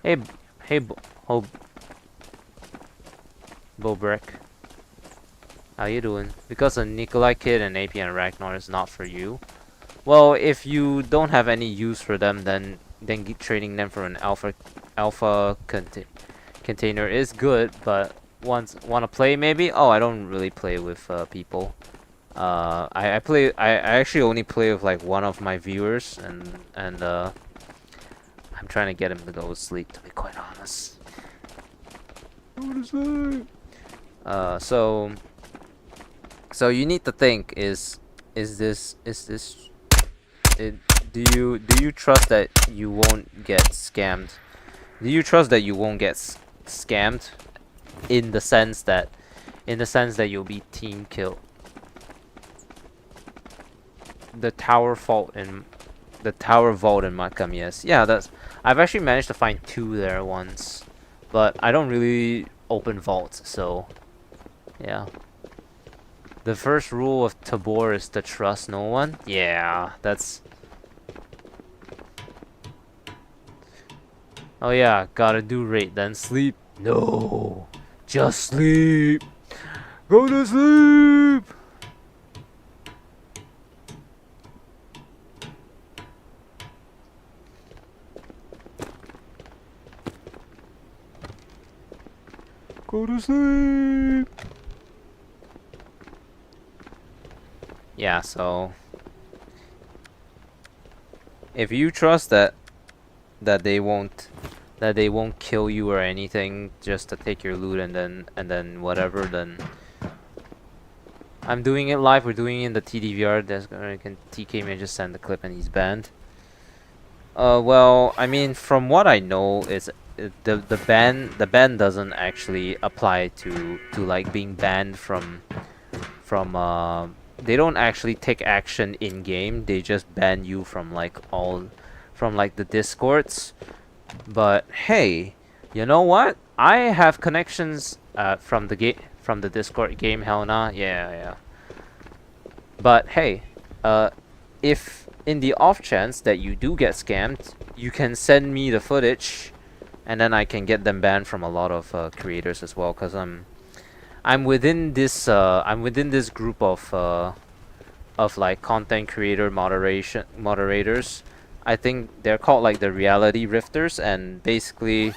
Hey, hey, Bobrek, how you doing? Because a Nikolai Kid and AP and Ragnar is not for you. Well, if you don't have any use for them, then trading them for an container is good. But once wanna play maybe? Oh, I don't really play with people. I actually only play with like one of my viewers, and I'm trying to get him to go to sleep, to be quite honest. Go to sleep. So you need to think, is this it, do you trust that you won't get scammed? Do you trust that you won't get scammed in the sense that you'll be team killed? The tower vault in Macam, yes. Yeah, I've actually managed to find 2 there once. But I don't really open vaults, so yeah. The first rule of Tabor is to trust no one. Yeah, that's... Oh yeah, gotta do raid, then sleep. No, just sleep. Go to sleep. Go to sleep. Yeah, so if you trust that they won't kill you or anything just to take your loot and then whatever, then I'm doing it live. We're doing it in the TDVR. TK may just send the clip and he's banned. Well, I mean, from what I know, is the ban doesn't actually apply to like being banned from they don't actually take action in game. They just ban you from like the discords. But hey, you know what? I have connections from the Discord game. Hell nah. Yeah. But hey, if in the off chance that you do get scammed, you can send me the footage, and then I can get them banned from a lot of creators as well. Cause I'm within this group of like content creator moderators. I think they're called like the reality rifters, and basically,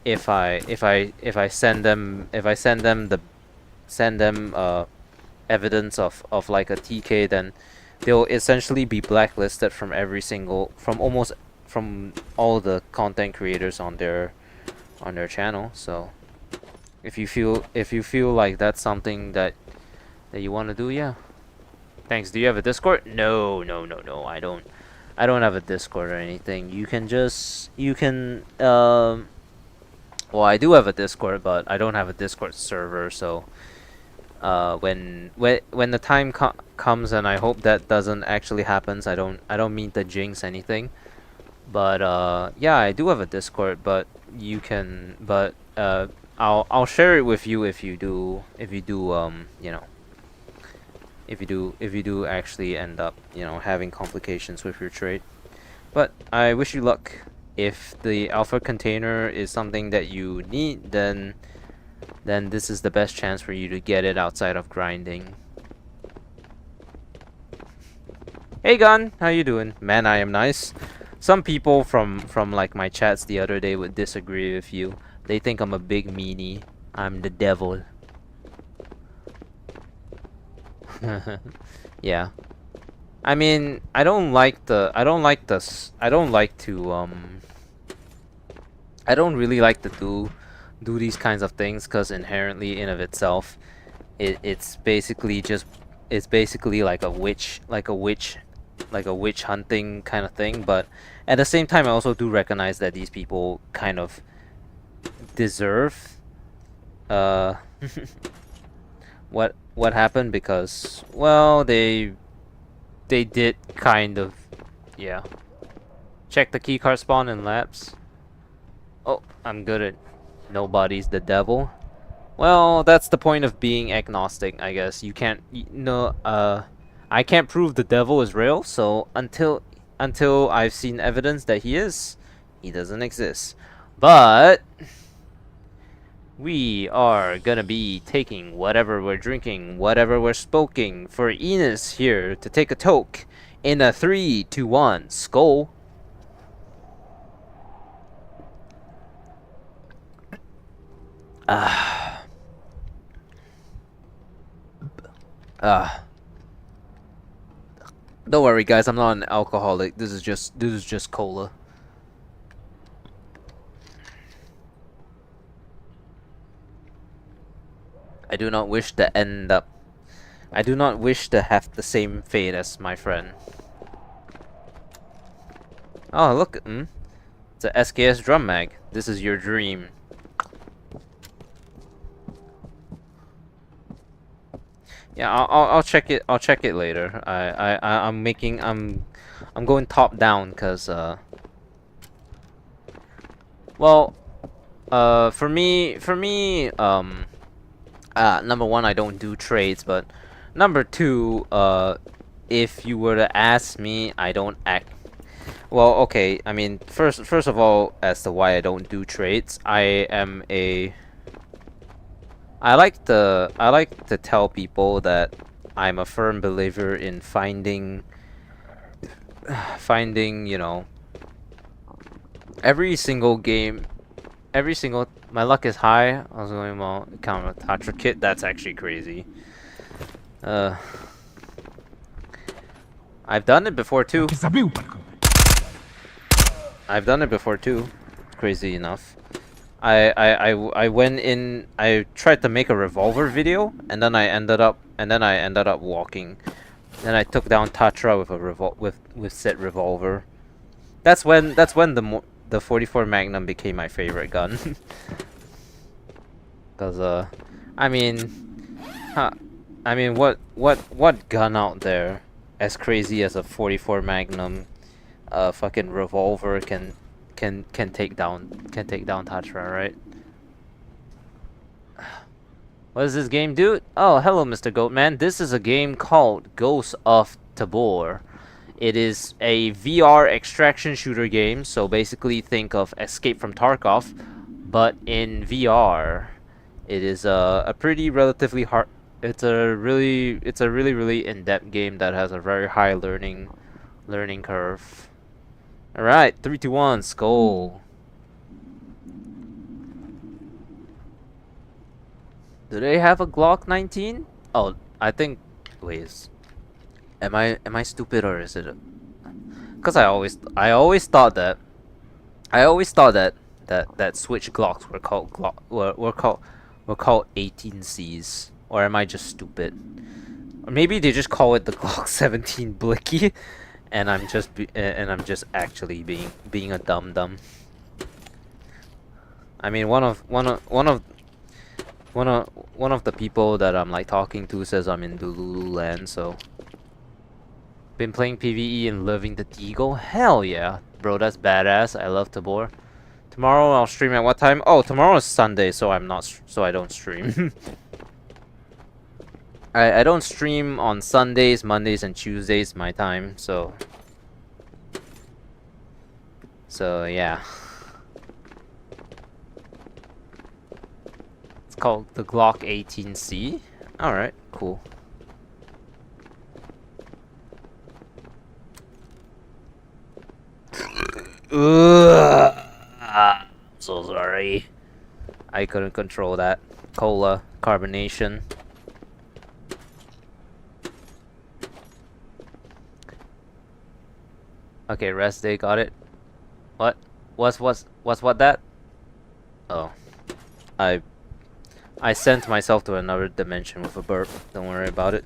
if I send them evidence of like a TK, then they'll essentially be blacklisted from all the content creators on their channel. So If you feel like that's something that you want to do, yeah. Thanks. Do you have a Discord? No, no, no, no. I don't have a Discord or anything. You can well, I do have a Discord, but I don't have a Discord server, so when the time comes, and I hope that doesn't actually happens. I don't mean to jinx anything. But yeah, I do have a Discord, but you can but I'll share it with you if you do you know, if you do actually end up, you know, having complications with your trade. But I wish you luck. If the alpha container is something that you need, then this is the best chance for you to get it outside of grinding. Hey Gun, how you doing? Man, I am nice. Some people from like my chats the other day would disagree with you. They think I'm a big meanie. I'm the devil. Yeah. I mean, I don't like to I don't really like to do these kinds of things, because inherently in of itself it's basically like a witch hunting kind of thing. But at the same time, I also do recognize that these people kind of deserve uh what happened, because, well, they did kind of, yeah. Check the keycard spawn in labs. Oh, I'm good at nobody's the devil. Well, that's the point of being agnostic, I guess. You can't, no, I can't prove the devil is real, so until I've seen evidence that he doesn't exist. But we are gonna be taking whatever we're drinking, whatever we're smoking, for Enos here to take a toke in a 3, 2, 1, skull. Don't worry, guys. I'm not an alcoholic. This is just cola. I do not wish to end up. I do not wish to have the same fate as my friend. Oh, look. It's a SKS drum mag. This is your dream. Yeah, I'll check it. I'll check it later. I'm going top down, cause well, for me, number one, I don't do trades, but number two, if you were to ask me, I don't act. Well, okay. I mean, first of all, as to why I don't do trades, I like to tell people that I'm a firm believer in finding, you know, every single game, my luck is high. I was going, well, count a Tatra kit. That's actually crazy. I've done it before too. Crazy enough. I went in. I tried to make a revolver video, and then I ended up walking. Then I took down Tatra with a with said revolver. That's when the 44 Magnum became my favorite gun. Cause I mean, what gun out there as crazy as a 44 Magnum, fucking revolver can take down Tatra, right? What does this game do? Oh, hello, Mr. Goatman. This is a game called Ghosts of Tabor. It is a VR extraction shooter game, so basically think of Escape from Tarkov, but in VR. It is a pretty relatively hard. It's a really in-depth game that has a very high learning curve. All right, 3, 2, 1, skull. Do they have a Glock 19? Oh, I think. Wait, am I stupid, or is it? Because I always thought that that Switch Glocks were called We'll call it 18Cs. Or am I just stupid? Or maybe they just call it the Glock 17 Blicky, and I'm just actually being a dum dum. I mean, one of the people that I'm like talking to says I'm in Dululu land, so been playing PVE and living the Deagle. Hell yeah, bro, that's badass. I love Tabor. Tomorrow I'll stream at what time? Oh, tomorrow is Sunday, so I don't stream. I don't stream on Sundays, Mondays, and Tuesdays my time, so yeah. It's called the Glock 18C. All right, cool. Ugh. I'm so sorry. I couldn't control that. Cola carbonation. Okay, rest day, got it. What? What's what that? Oh, I sent myself to another dimension with a burp. Don't worry about it.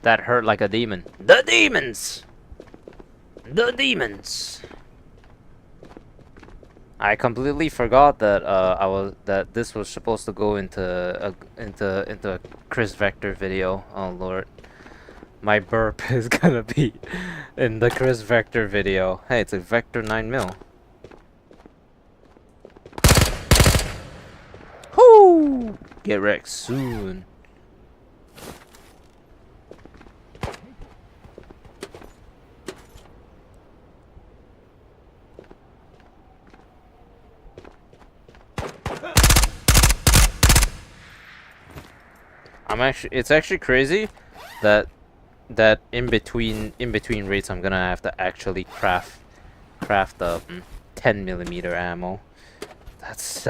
That hurt like a demon. The demons! The demons! I completely forgot that that this was supposed to go into a Chris Vector video. Oh lord. My burp is gonna be in the Chris Vector video. Hey, it's a Vector 9mm. Whoo! Get wrecked soon. It's actually crazy that in between rates I'm gonna have to actually craft the 10mm ammo. That's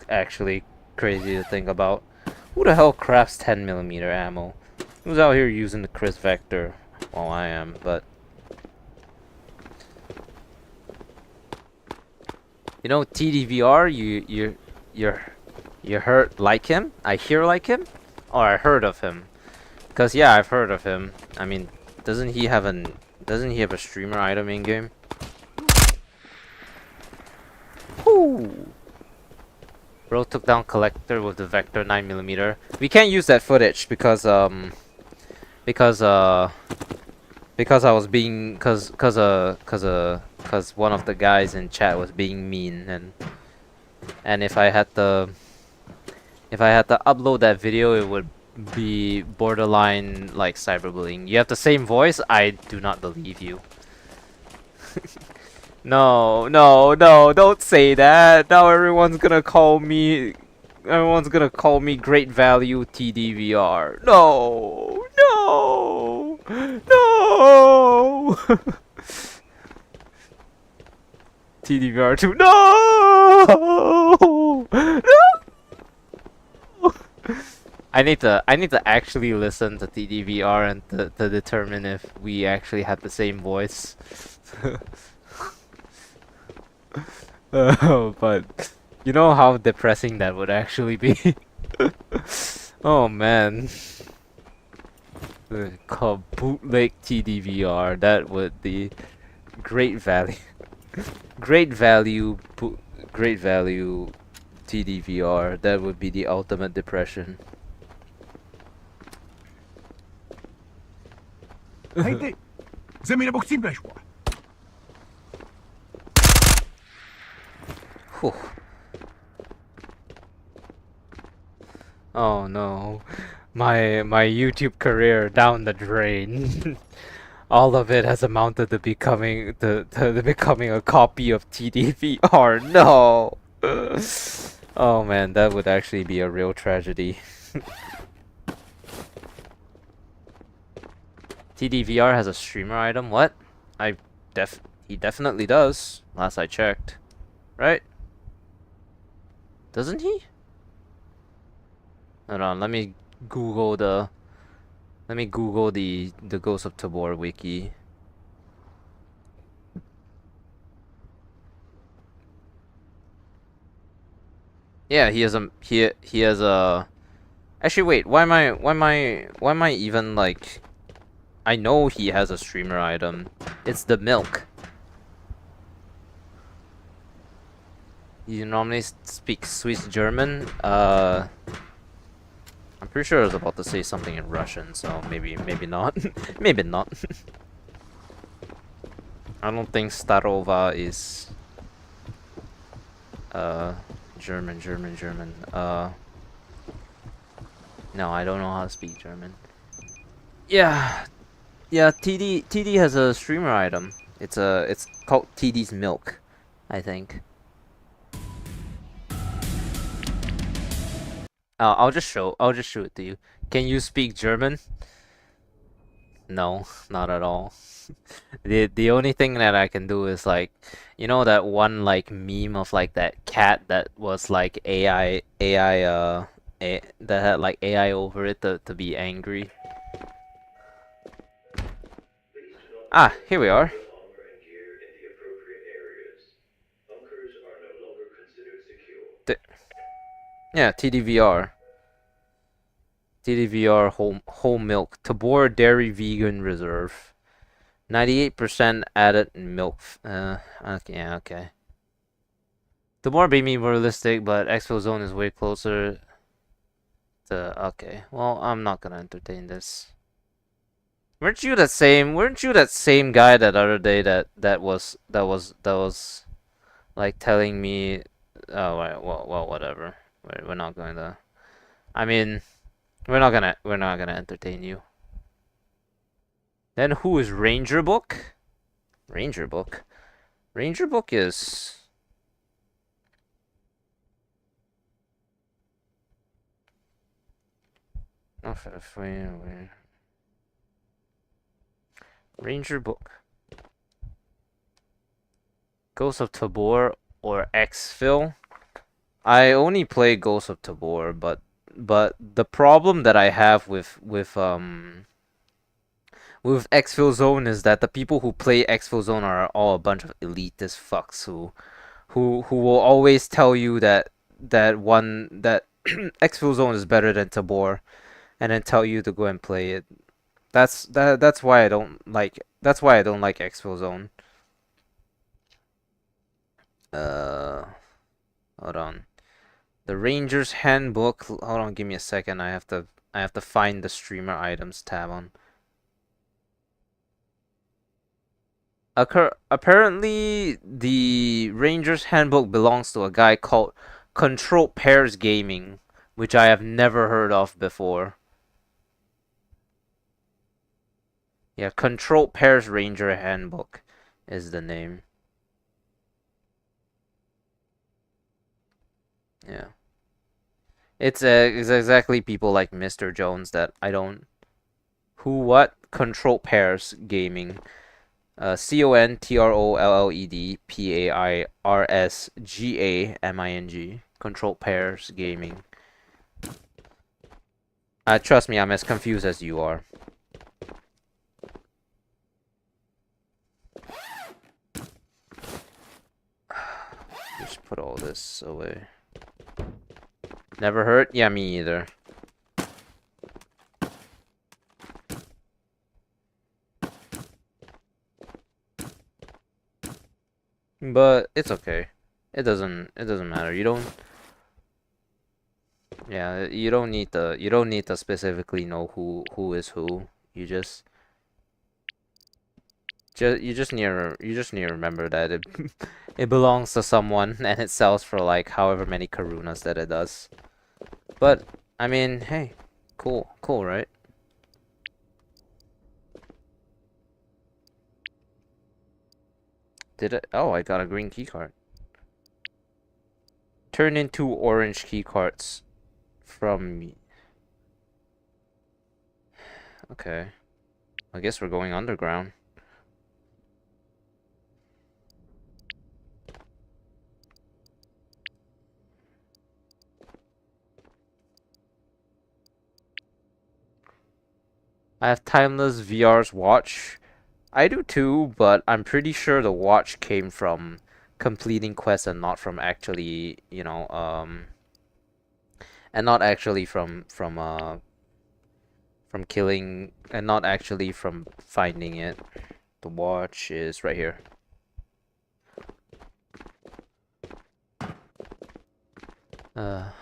actually crazy to think about. Who the hell crafts 10mm ammo? Who's out here using the Chris Vector? Well, I am, but you know TDVR. You heard like him? I hear like him, or I heard of him. Cause yeah, I've heard of him. I mean, doesn't he have a streamer item in game? Whoo! Bro took down collector with the Vector 9mm. We can't use that footage because because I was being cause one of the guys in chat was being mean, and if I had to upload that video, it would be borderline like cyberbullying. You have the same voice? I do not believe you. No, no, no, don't say that. Now everyone's gonna call me great value TDVR. No, no, no. TDVR 2. No, no. I need to actually listen to TDVR and to determine if we actually have the same voice. But you know how depressing that would actually be. Oh man. Called bootleg TDVR. That would be great value. Great value. Great value. TDVR. That would be the ultimate depression. Hey, ты! Замена бухтин пришла. Whew. Oh no, my YouTube career down the drain. All of it has amounted to becoming becoming a copy of TDVR. No. Oh man, that would actually be a real tragedy. TDVR has a streamer item. What? He definitely does. Last I checked, right? Doesn't he? Hold on, let me Google the Ghost of Tabor wiki. Yeah, he has a. Actually, wait. Why am I even like? I know he has a streamer item. It's the milk. You normally speak Swiss German. I'm pretty sure I was about to say something in Russian, so maybe not. Maybe not. I don't think Starova is uh German. No, I don't know how to speak German. Yeah, yeah. TD has a streamer item. It's called TD's milk, I think. I'll just show it to you. Can you speak German? No, not at all. The only thing that I can do is like, you know that one like meme of like that cat that was like that had like AI over it to be angry. Please do not Ah, forget to here we store are. your armor and gear in the appropriate areas. Bunkers are no longer considered secure. T yeah, TDVR. TDVR whole milk. Tabor Dairy Vegan Reserve. 98% added milk. Okay, yeah, okay. Tabor may be more realistic, but Expo Zone is way closer to. Okay, well, I'm not gonna entertain this. Weren't you that same guy that other day that was like telling me, oh, right, well, whatever. We're not going to. I mean, we're not gonna entertain you. Then who is Ranger Book? Ranger Book. Ranger Book is. Oh, Ranger Book. Ghost of Tabor or Exfil. I only play Ghost of Tabor, but the problem that I have with Exfil Zone is that the people who play Exfil Zone are all a bunch of elitist fucks who will always tell you that Exfil Zone is better than Tabor, and then tell you to go and play it. That's why I don't like Exfil Zone. Uh, hold on. The Ranger's Handbook. Hold on, give me a second. I have to find the streamer items tab on. Apparently, the Ranger's Handbook belongs to a guy called Control Pairs Gaming, which I have never heard of before. Yeah, Control Pairs Ranger Handbook is the name. Yeah. It's exactly people like Mr. Jones that I don't. Who what? Control Pairs Gaming. CONTROLLEDPAIRSGAMING. Control Pairs Gaming. Trust me, I'm as confused as you are. Just put all this away. Never heard? Yeah, me either. But it's okay. It doesn't matter. You don't. Yeah, you don't need to specifically know who is who. You just need to remember that it belongs to someone and it sells for like however many karunas that it does. But I mean, hey, cool, right? Did it? Oh, I got a green keycard. Turn into orange keycards from me. Okay. I guess we're going underground. I have Timeless VR's watch. I do too, but I'm pretty sure the watch came from completing quests and not from actually, and not actually from killing, and not actually from finding it. The watch is right here. Oh,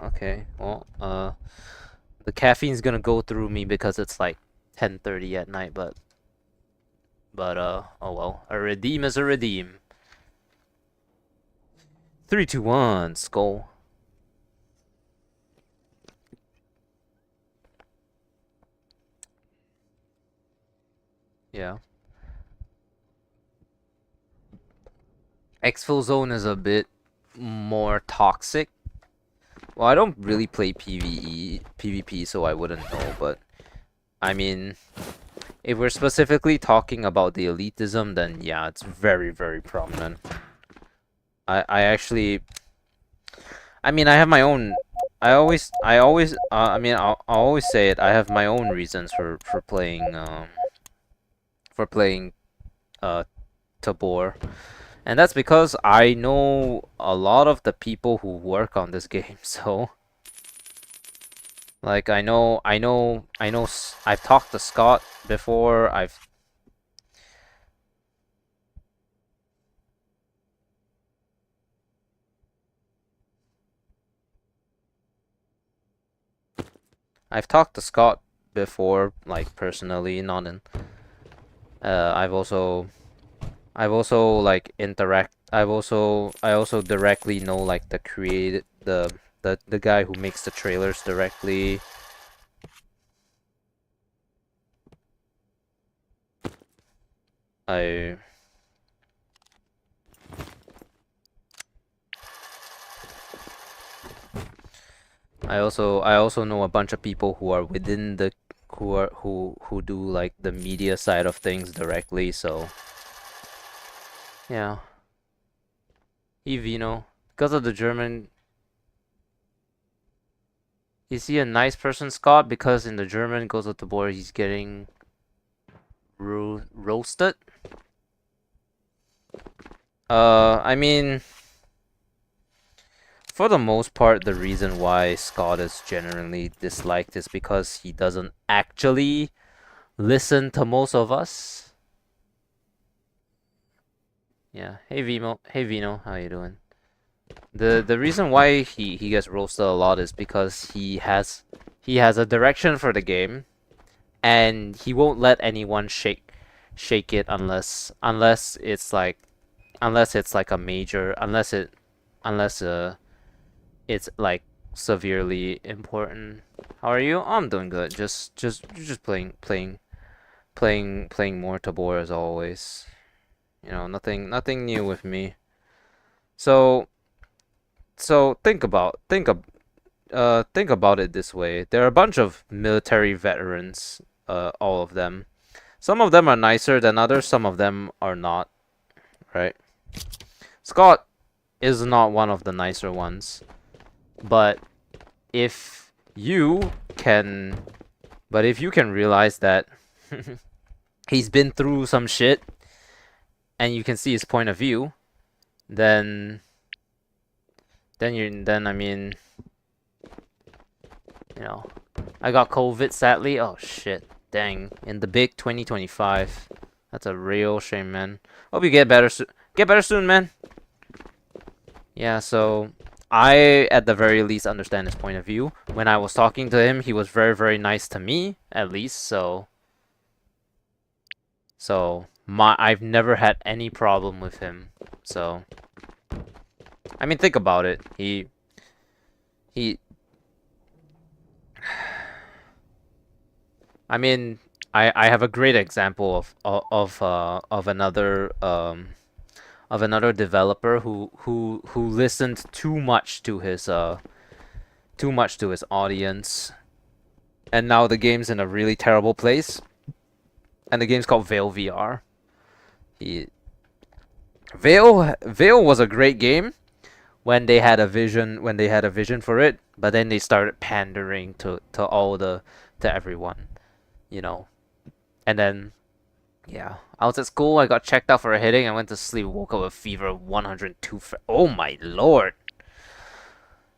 okay. Well, the caffeine's gonna go through me because it's like 10:30 at night, but oh well. A redeem is a redeem. 3, 2, 1, skull. Yeah. Exfil zone is a bit more toxic. Well, I don't really play PvP, so I wouldn't know, but I mean, if we're specifically talking about the elitism, then yeah, it's very, very prominent. I actually, I mean, I have my own. I mean, I'll always say it. I have my own reasons for playing Tabor, and that's because I know a lot of the people who work on this game. So, like, I've talked to Scott before. I've talked to Scott before, like personally, not in. I've also like interact. I also directly know like the guy who makes the trailers directly. I I also know a bunch of people who are within the who do like the media side of things directly, so yeah. Evino, because of the German, is he a nice person, Scott? Because in the German goes with the board, he's getting roasted. I mean, for the most part, the reason why Scott is generally disliked is because he doesn't actually listen to most of us. Yeah. Hey Vimo. Hey Vino, how you doing? The reason why he gets roasted a lot is because he has a direction for the game, and he won't let anyone shake it unless it's like a major unless it's like severely important. How are you? Oh, I'm doing good. Just playing more Tabor as always. You know, nothing new with me. So think about it this way. There are a bunch of military veterans, all of them. Some of them are nicer than others, some of them are not, right? Scott is not one of the nicer ones. But if you can realize that he's been through some shit and you can see his point of view, then I mean, you know, I got COVID sadly. Oh shit. Dang. In the big 2025. That's a real shame, man. Hope you get better soon. Get better soon, man. Yeah, so I, at the very least, understand his point of view. When I was talking to him, he was very, very nice to me, at least, so I've never had any problem with him. So I mean, think about it. He I mean, I have a great example of another developer who listened too much to his audience, and now the game's in a really terrible place. And the game's called Veil VR. Veil was a great game when they had a vision for it, but then they started pandering to everyone, you know. And then yeah, I was at school, I got checked out for a headache, I went to sleep, woke up with fever of 102. Oh my lord.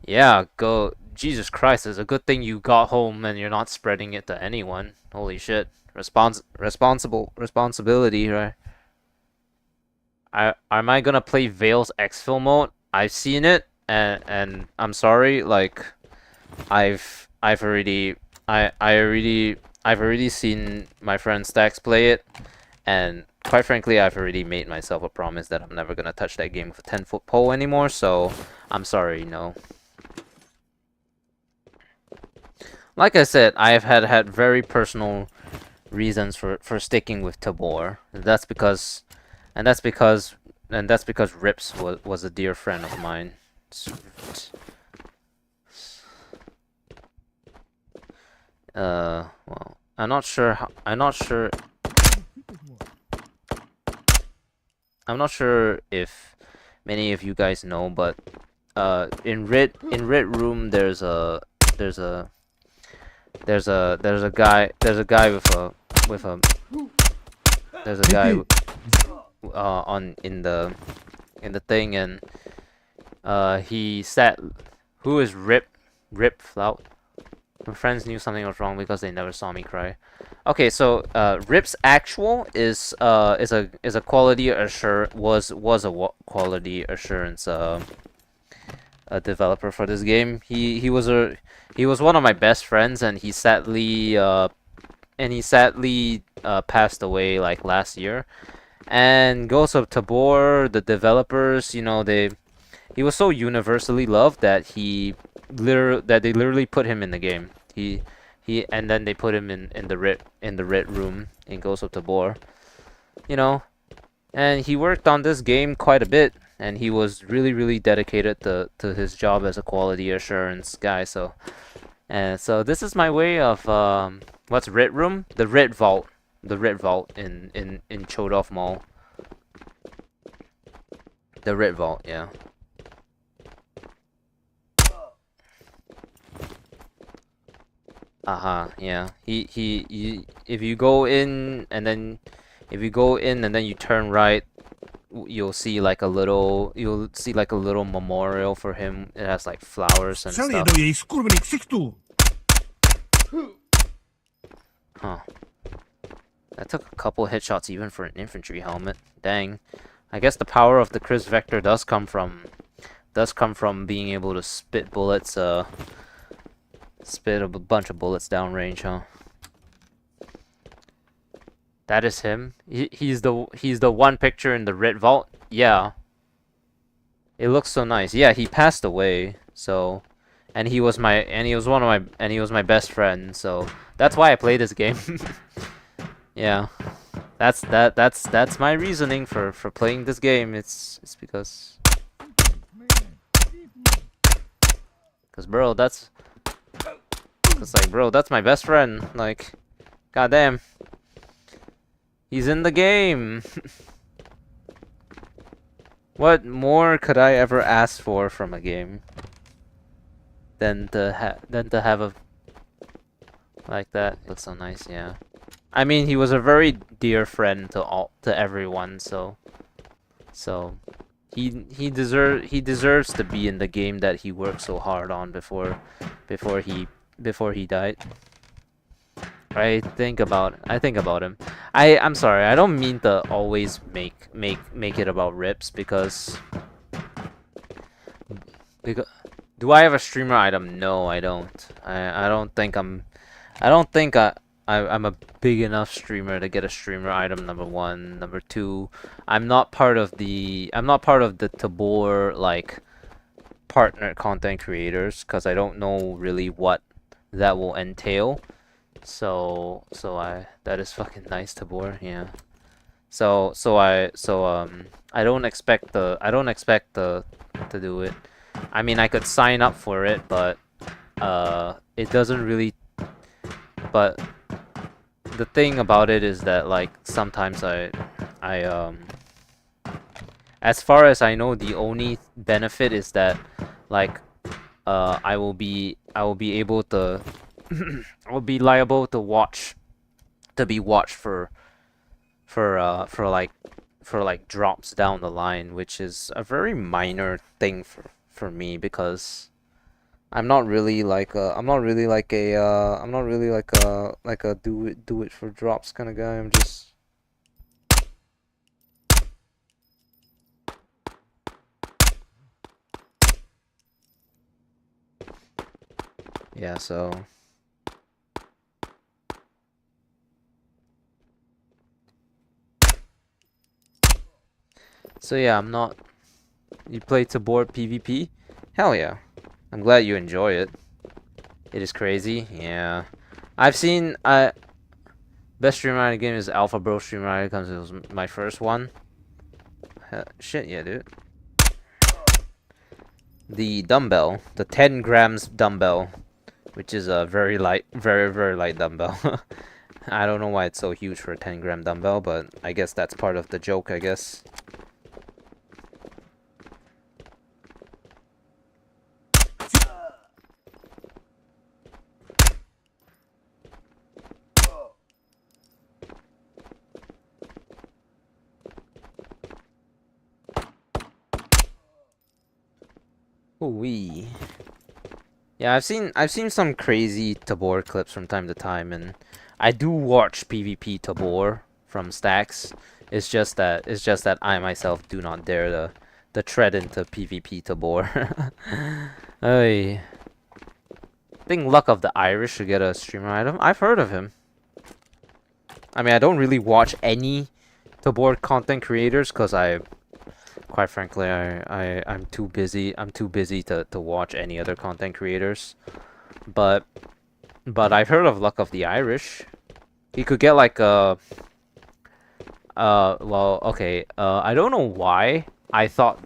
Yeah, go Jesus Christ, it's a good thing you got home and you're not spreading it to anyone. Holy shit. Responsibility, right? Am I gonna play Vale's exfil mode? I've seen it, and I'm sorry, like I've already I've already seen my friend Stacks play it, and quite frankly I've already made myself a promise that I'm never gonna touch that game with a 10-foot pole anymore, so I'm sorry, no. Like I said, I've had very personal reasons for sticking with Tabor. And that's because Rips was a dear friend of mine. Well, I'm not sure if many of you guys know, but in Red Room there's a guy with a there's a guy on in the thing, and he said, who is Rip Flout? My friends knew something was wrong because they never saw me cry. Okay, so Rip's actual is a quality quality assurance a developer for this game. He was one of my best friends, and he sadly passed away like last year. And Ghost of Tabor, the developers, you know, he was so universally loved that they literally put him in the game. And then they put him in the red room in Ghost of Tabor. You know, and he worked on this game quite a bit, and he was really dedicated to his job as a quality assurance guy. So this is my way of what's Red Room? The Red Vault. The Red Vault in Chodov Mall. The Red Vault, yeah. Yeah. If you go in and then you turn right, you'll see like a little memorial for him. It has like flowers and Sali stuff. do jej skurvený ksichtu. Huh. That took a couple headshots even for an infantry helmet. Dang. I guess the power of the Chris Vector does come from being able to spit bullets, spit a bunch of bullets downrange, huh? That is him. He's the one picture in the red vault. Yeah. It looks so nice. Yeah, he passed away. So, and he was my best friend. So that's why I play this game. Yeah. That's my reasoning for playing this game. It's because bro, that's my best friend. Like, goddamn. He's in the game. What more could I ever ask for from a game than to have a like that? Looks so nice, yeah. I mean, he was a very dear friend to everyone, so he deserves to be in the game that he worked so hard on before he died. I think about him. I'm sorry, I don't mean to always make it about Rips because do I have a streamer item? No, I don't. I don't think I'm a big enough streamer to get a streamer item, number one. Number two, I'm not part of the Tabor like partner content creators because I don't know really what that will entail. So that is fucking nice, Tabor, yeah. I don't expect to do it. I mean, I could sign up for it, but it doesn't really. But the thing about it is that like sometimes as far as I know, the only benefit is that like I will be able to I will be liable to be watched for drops down the line, which is a very minor thing for me because I'm not really like I'm not really like a I'm not really like a do it for drops kind of guy. I'm just yeah, so yeah, I'm not. You play Tabor PvP? Hell yeah. I'm glad you enjoy it. It is crazy. Yeah. I've seen best streamer in the game is Alpha Bro streamer because it was my first one. Shit, yeah, dude. The dumbbell, the 10 grams dumbbell, which is a very light, very light dumbbell. I don't know why it's so huge for a 10-gram dumbbell, but I guess that's part of the joke, I guess. Ooh-wee. Yeah, I've seen some crazy Tabor clips from time to time, and I do watch PvP Tabor from Stacks. It's just that I myself do not dare to tread into PvP Tabor. Hey, I think Luck of the Irish should get a streamer item. I've heard of him. I mean, I don't really watch any Tabor content creators because quite frankly, I'm too busy. I'm too busy to watch any other content creators. But I've heard of Luck of the Irish. He could get like a well, okay. I don't know why I thought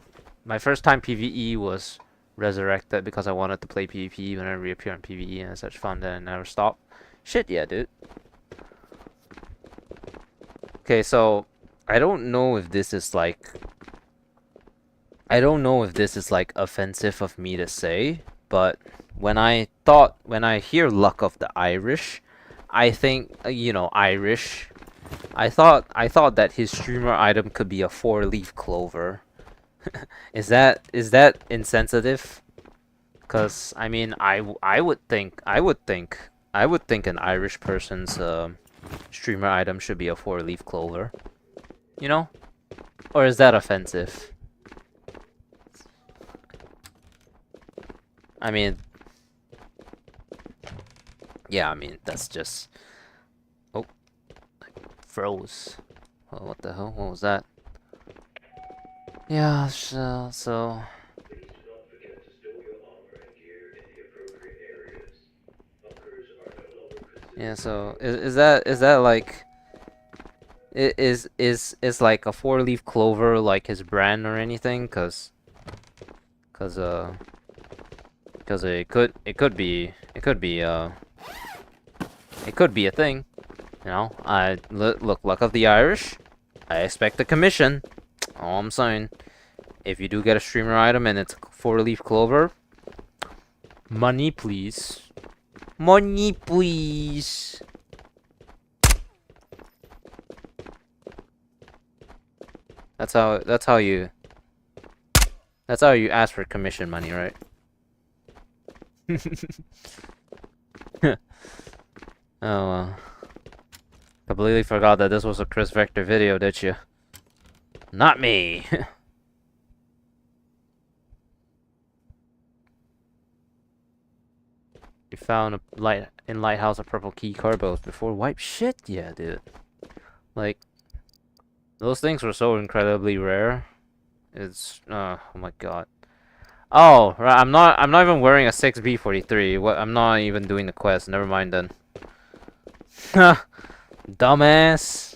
my first time PvE was resurrected because I wanted to play PvP when I reappear on PvE and it's such fun that I never stop. Shit, yeah, dude. Okay, so I don't know if this is like offensive of me to say, but when I hear Luck of the Irish, I think Irish. I thought that his streamer item could be a 4-leaf clover. Is that insensitive? Cause I mean I would think an Irish person's streamer item should be a 4-leaf clover. You know? Or is that offensive? I mean, yeah, I mean that's just oh, froze. Oh, what the hell? What was that? Yeah, so Please do not forget to store your armor and gear in the appropriate areas. Bunkers are no longer yeah, considered so secure. is that like is like a 4-leaf clover like his brand or anything? Cause it could be a thing. You know, look, Luck of the Irish. I expect a commission. All I'm saying. If you do get a streamer item and it's 4-leaf clover, money please. Money please. That's how you ask for commission money, right? Oh well. Completely forgot that this was a Chris Vector video, did you? Not me. You found Lighthouse a purple key carbos before wipe. Shit, yeah, dude. Like those things were so incredibly rare. It's oh my god. Oh, right. I'm not even wearing a 6B43. What? I'm not even doing the quest. Never mind then. Dumbass.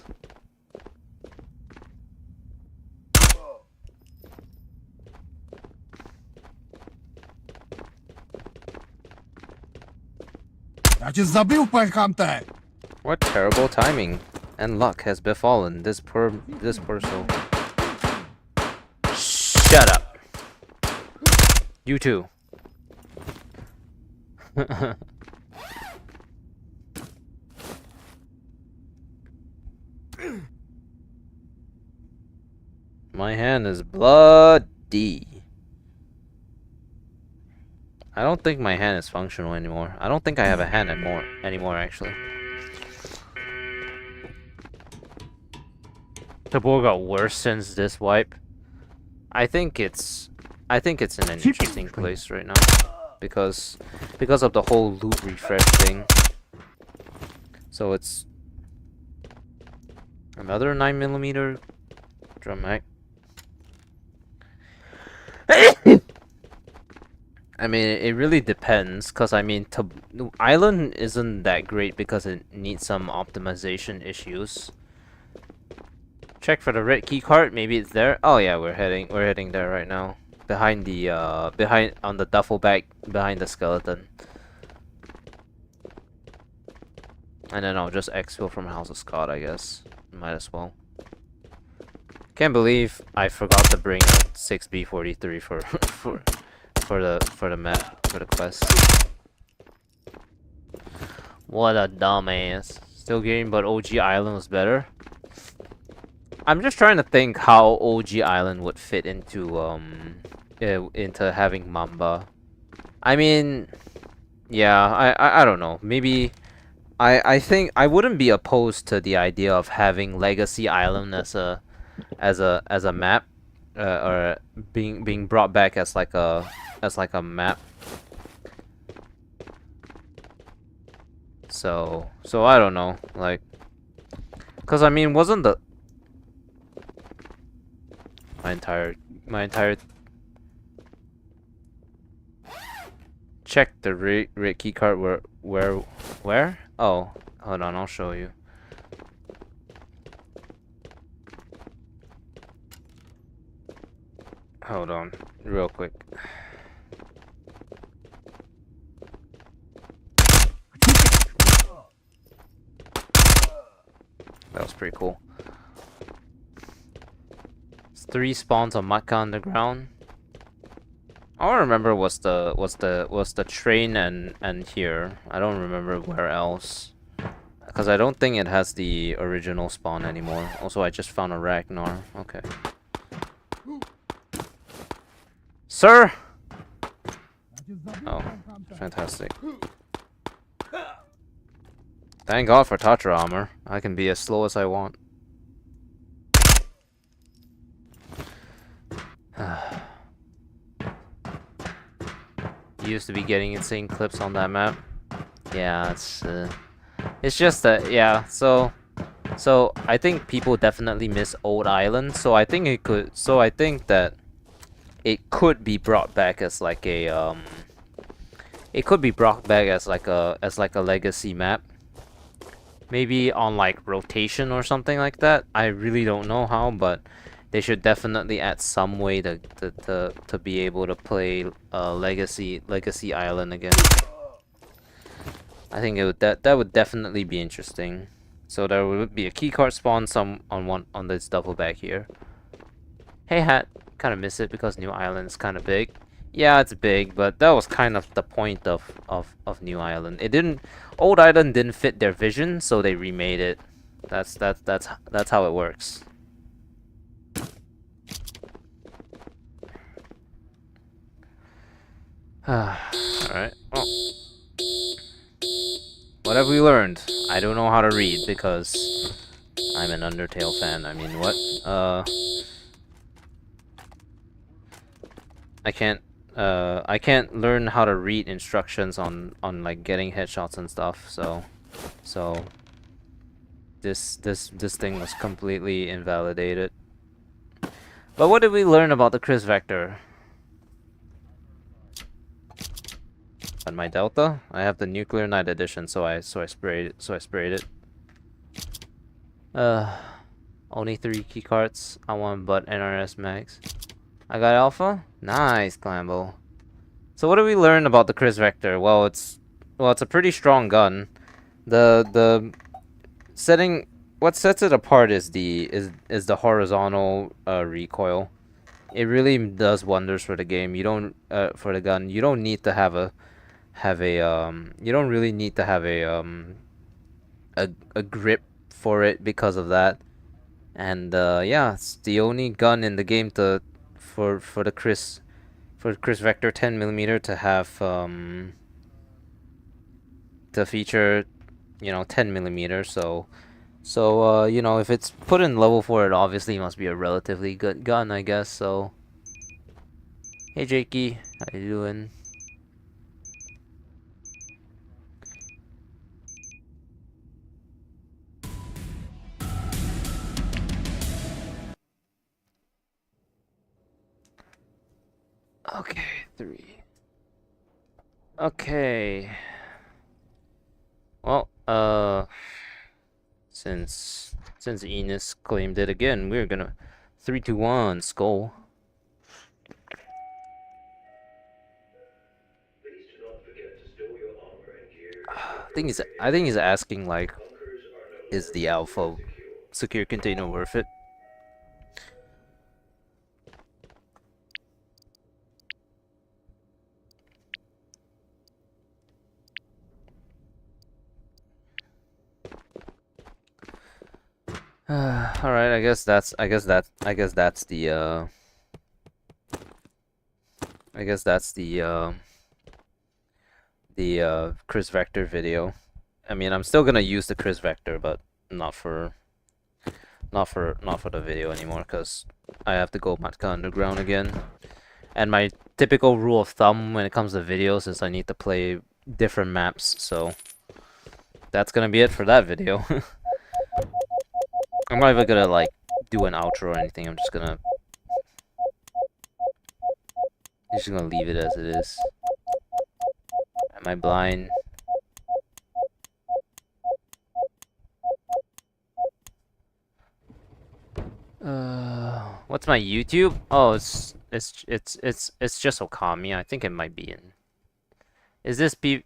Já tě zabiju, pajchante! What terrible timing and luck has befallen this poor soul. Shut up. You too. My hand is bloody. I don't think my hand is functional anymore. I don't think I have a hand anymore actually. Tabor got worse since this wipe. I think it's in an interesting place right now because of the whole loot refresh thing. So it's another 9mm drum mag. I mean, it really depends, cause I mean, Island isn't that great because it needs some optimization issues. Check for the red key card. Maybe it's there. Oh yeah, we're heading there right now. Behind the on the duffel bag behind the skeleton. And then I'll just exfil from House of Scott, I guess. Might as well. Can't believe I forgot to bring a 6B43 for the map, for the quest. What a dumbass. Still game, but OG Island was better. I'm just trying to think how OG Island would fit into having Mamba. I mean, yeah, I don't know. Maybe I think I wouldn't be opposed to the idea of having Legacy Island as a map, or being brought back as like a map. So I don't know, like, cause I mean, wasn't the my entire check the red key card where? Oh, hold on, I'll show you. Hold on, real quick. That was pretty cool. It's 3 spawns of Maka underground. All I remember was the train and here. I don't remember where else, because I don't think it has the original spawn anymore. Also, I just found a Ragnar. Okay. Sir! Oh, fantastic. Thank God for Tatra armor. I can be as slow as I want. You used to be getting insane clips on that map. Yeah, it's just that, yeah, so I think people definitely miss Old Island, so I think that it could be brought back as like a legacy map. Maybe on like rotation or something like that. I really don't know how, but they should definitely add some way to be able to play Legacy Island again. I think that would definitely be interesting. So there would be a keycard spawn on this double back here. Hey Hat, kind of miss it because New Island is kind of big. Yeah, it's big, but that was kind of the point of New Island. Old Island didn't fit their vision, so they remade it. That's how it works. Alright. Oh. What have we learned? I don't know how to read because I'm an Undertale fan. I mean, what? I can't learn how to read instructions on like getting headshots and stuff. So this thing was completely invalidated. But what did we learn about the Chris Vector? On my Delta, I have the Nuclear Night Edition, so I sprayed it. Only 3 keycards. I want but NRS mags. I got Alpha. Nice, Clambo. So what did we learn about the Chris Vector? Well, it's a pretty strong gun. What sets it apart is the horizontal recoil. It really does wonders for the game. You don't for the gun. You don't need to have a you don't really need to have a grip for it because of that. And yeah, it's the only gun in the game for the Chris for Chris Vector 10mm to have to feature, you know, 10mm. So you know, if it's put in level 4, it obviously must be a relatively good gun, I guess. So, hey Jakey, how you doing? Okay, 3. Okay. Well, since Enos claimed it again, we're gonna 3, 2, 1, skull. Please do not forget to store your armor and gear in the I appropriate think he's areas. asking like, Bunkers are no is longer the considered alpha secure. secure container worth it? All right, I guess that's the Chris Vector video. I mean, I'm still gonna use the Chris Vector, but not for the video anymore, because I have to go Matka Underground again. And my typical rule of thumb when it comes to videos is I need to play different maps, so that's gonna be it for that video. I'm not even gonna like do an outro or anything. I'm just gonna leave it as it is. Am I blind? What's my YouTube? Oh, it's just Okami. I think it might be in. Is this P?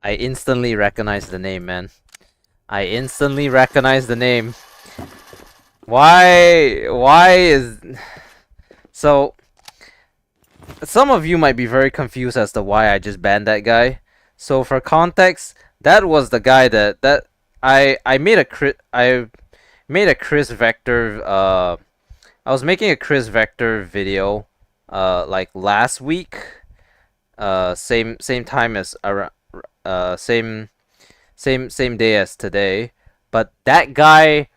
I instantly recognize the name, man. I instantly recognize the name. Why is... So, some of you might be very confused as to why I just banned that guy. So for context, that was the guy that I made a Chris Vector I was making a Chris Vector video like last week. Same time as same day as today. But that guy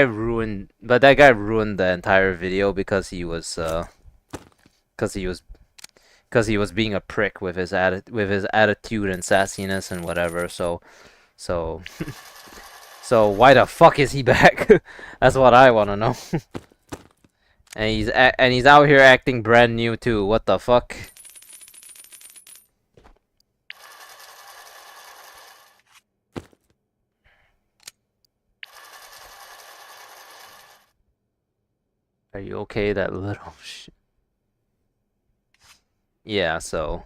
ruined the entire video because he was being a prick with his attitude and sassiness and whatever. So so why the fuck is he back? That's what I want to know. And he's out here acting brand new too. What the fuck? Are you okay, that little shit? Yeah, so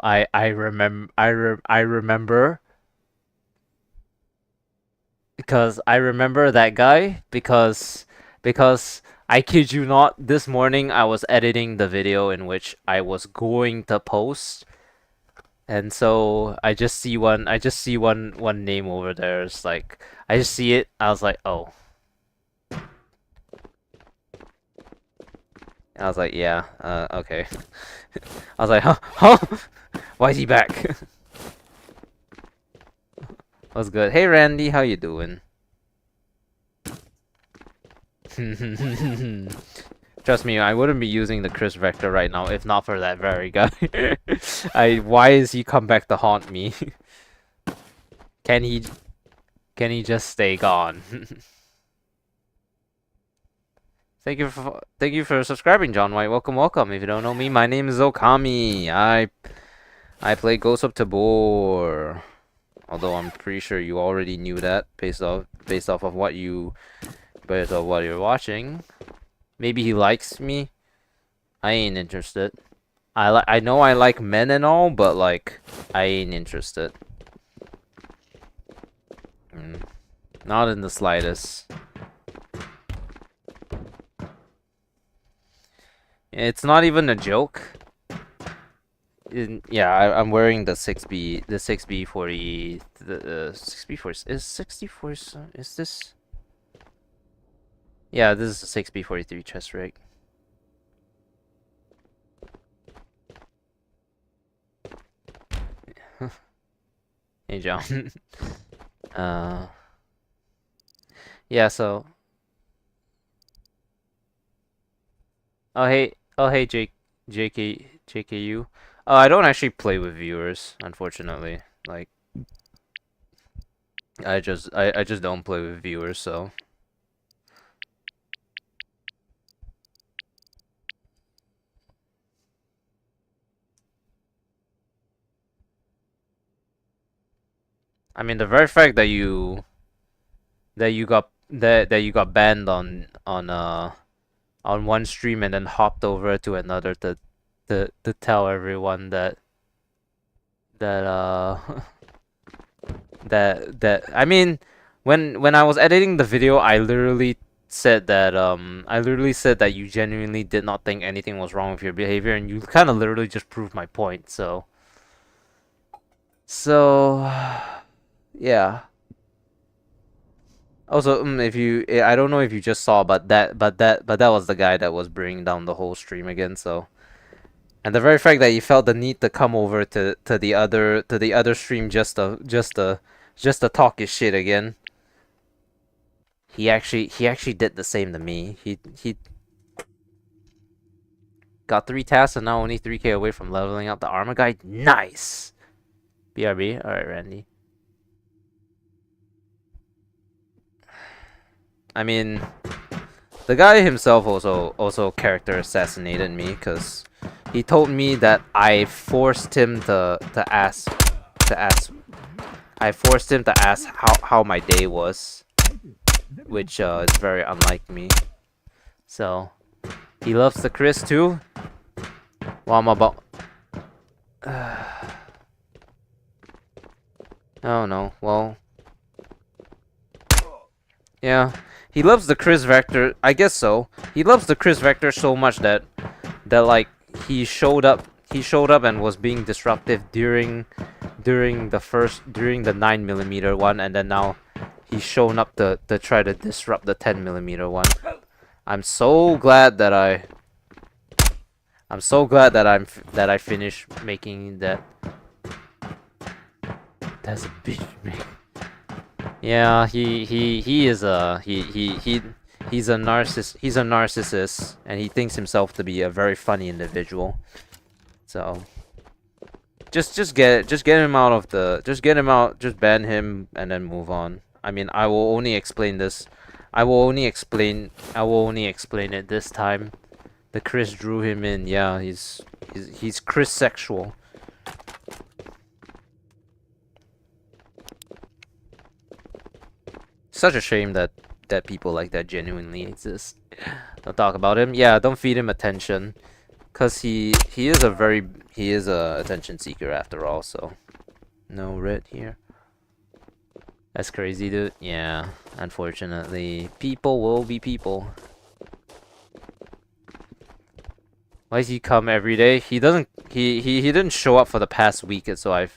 I remember because I remember that guy because I kid you not, this morning I was editing the video in which I was going to post, and so I just see one name over there. It's like I just see it. I was like, oh. I was like, yeah, okay. I was like, huh? Why is he back? What's good? Hey Randy, how you doing? Trust me, I wouldn't be using the Chris Vector right now if not for that very guy. Why is he come back to haunt me? Can he just stay gone? Thank you for subscribing, John White. Welcome. If you don't know me, my name is Okami. I play Ghost of Tabor. Although I'm pretty sure you already knew that based off of what you're watching. Maybe he likes me. I ain't interested. I know I like men and all, but like I ain't interested. Not in the slightest. It's not even a joke. Yeah, I'm wearing the 6B40. The 6B4 is 64. Is this? Yeah, this is a 6B43 chest rig. Hey, John. Yeah. So. Oh hey, JKU. I don't actually play with viewers, unfortunately. Like, I just don't play with viewers, so. I mean, the very fact that you got banned on one stream and then hopped over to another to tell everyone that that I mean, when I was editing the video, I literally said that you genuinely did not think anything was wrong with your behavior, and you kind of literally just proved my point. So yeah. Also, if you, I don't know if you just saw, but that was the guy that was bringing down the whole stream again. So, and the very fact that he felt the need to come over to the other stream just to talk his shit again. He actually did the same to me. He got 3 tasks and now only 3K away from leveling up the armor guy. Nice. BRB. All right, Randy. I mean, the guy himself also character assassinated me because he told me that I forced him to ask how my day was, which is very unlike me. So he loves the Chris too. Well, I'm about. Oh no. Well. Yeah. He loves the Chris Vector. I guess so. He loves the Chris Vector so much that like he showed up and was being disruptive during the 9mm one, and then now he's shown up to try to disrupt the 10mm one. I'm so glad that I finished making that. That's a bitch, man. Yeah, he's a narcissist, and he thinks himself to be a very funny individual. So just get him out, just ban him and then move on. I mean, I will only explain it this time. The Chris drew him in. Yeah, he's Chris sexual. Such a shame that people like that genuinely exist. Don't talk about him. Yeah, don't feed him attention, cause he is a attention seeker after all. So no red here. That's crazy, dude. Yeah, unfortunately, people will be people. Why does he come every day? He doesn't. He didn't show up for the past week, so I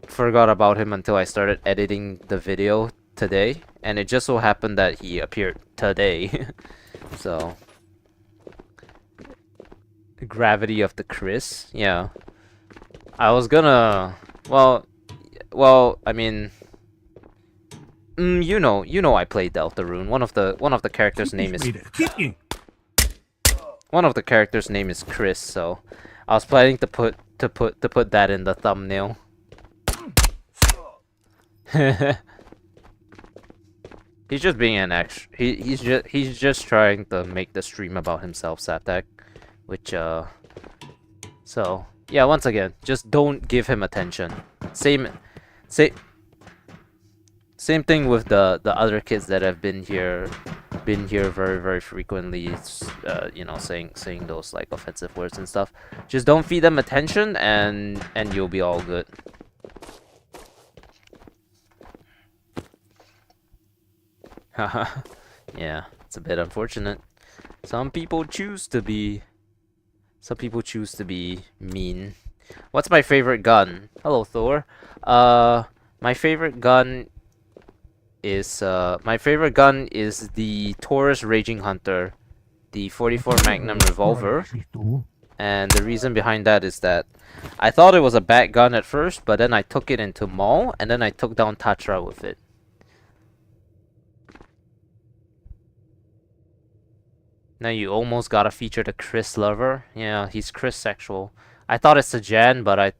forgot about him until I started editing the video today, and it just so happened that he appeared today. So the gravity of the Chris. Yeah, I was gonna. Well, I mean, you know, I play Deltarune. One of the characters' name is Chris. So I was planning to put that in the thumbnail. He's just being an extra. He's just trying to make the stream about himself, Saptek, which so yeah. Once again, just don't give him attention. Same thing with the other kids that have been here very, very frequently. You know, saying those like offensive words and stuff. Just don't feed them attention, and you'll be all good. Yeah, it's a bit unfortunate. Some people choose to be. Some people choose to be mean. What's my favorite gun? Hello, Thor. Uh, my favorite gun is the Taurus Raging Hunter, the 44 Magnum revolver. And the reason behind that is that I thought it was a bad gun at first, but then I took it into mall, and then I took down Tatra with it. Now you almost gotta feature the Chris lover. Yeah, he's Chris sexual. I thought it's a Jan, but I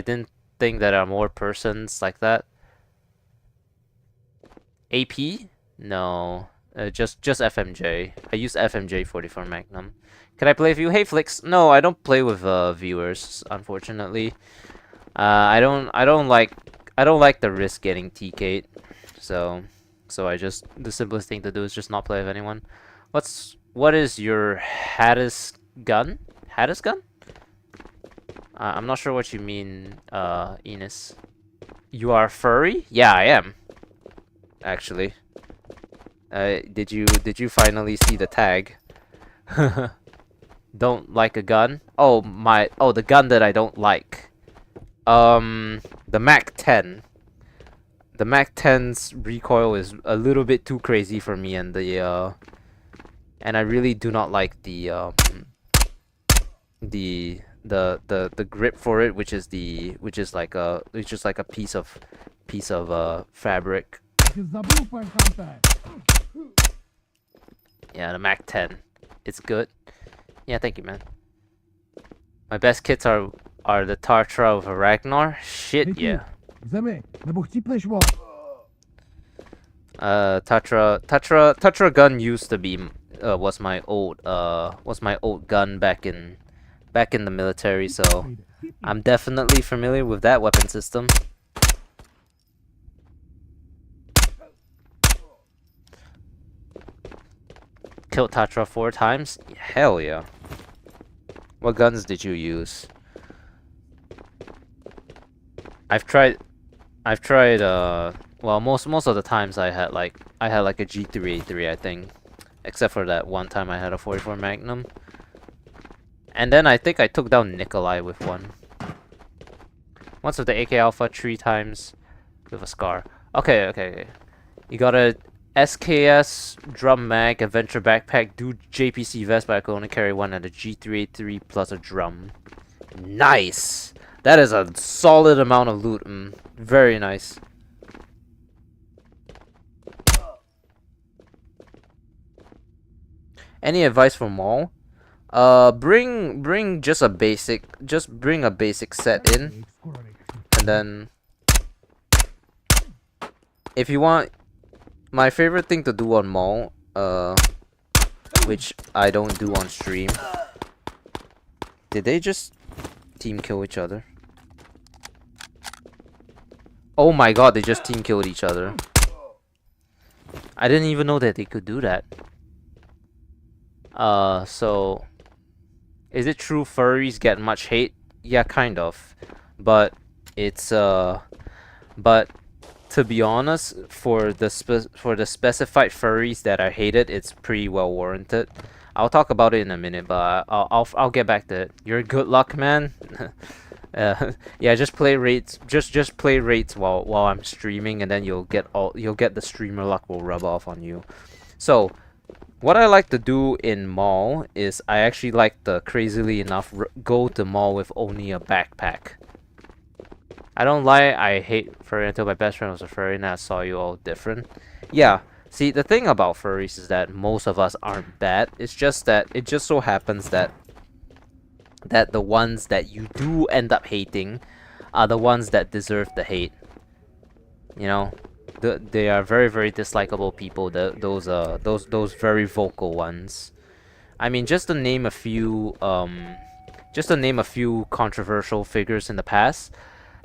didn't think that there are more persons like that. AP? No. Just FMJ. I use FMJ 44 Magnum. Can I play with you? Hey Flix. No, I don't play with viewers, unfortunately. I don't like the risk getting TK'd. So the simplest thing to do is just not play with anyone. What is your Haddis gun? Haddis gun? I'm not sure what you mean, Enos. You are furry? Yeah, I am. Actually. Did you finally see the tag? Don't like a gun? Oh, the gun that I don't like. The Mac 10. The Mac 10's recoil is a little bit too crazy for me, and I really do not like the grip for it, which is like a piece of fabric. Yeah, the Mac 10. It's good. Yeah, thank you, man. My best kits are the Tartra of Ragnar. Shit, yeah. Tatra gun used to be was my old gun back in the military, so I'm definitely familiar with that weapon system. Killed Tatra 4 times? Hell yeah. What guns did you use? I've tried well, most of the times I had like a G3A3, I think, except for that one time I had a 44 Magnum. And then I think I took down Nikolai with one. Once with the AK Alpha, 3 times with a Scar. Okay. You got a SKS drum mag, adventure backpack, do JPC vest, but I could only carry one, and a G3A3 plus a drum. Nice! That is a solid amount of loot. Very nice. Any advice for Maul? Bring just a basic set in, and then if you want, my favorite thing to do on Maul, which I don't do on stream. Did they just team kill each other? Oh my god, they just team killed each other. I didn't even know that they could do that. So is it true furries get much hate? Yeah, kind of. But it's but to be honest, for the specified furries that are hated, it's pretty well warranted. I'll talk about it in a minute, but I'll get back to it. You're good luck, man. Yeah, just play rates. Just play rates while I'm streaming, and then you'll get the streamer luck will rub off on you. So, what I like to do in mall is I actually like to, crazily enough, go to mall with only a backpack. I don't lie, I hate furry until my best friend was a furry and I saw you all different. Yeah, see, the thing about furries is that most of us aren't bad. It's just that it just so happens that the ones that you do end up hating are the ones that deserve the hate. You know, they are very, very dislikable people. Those very vocal ones. I mean, just to name a few controversial figures in the past.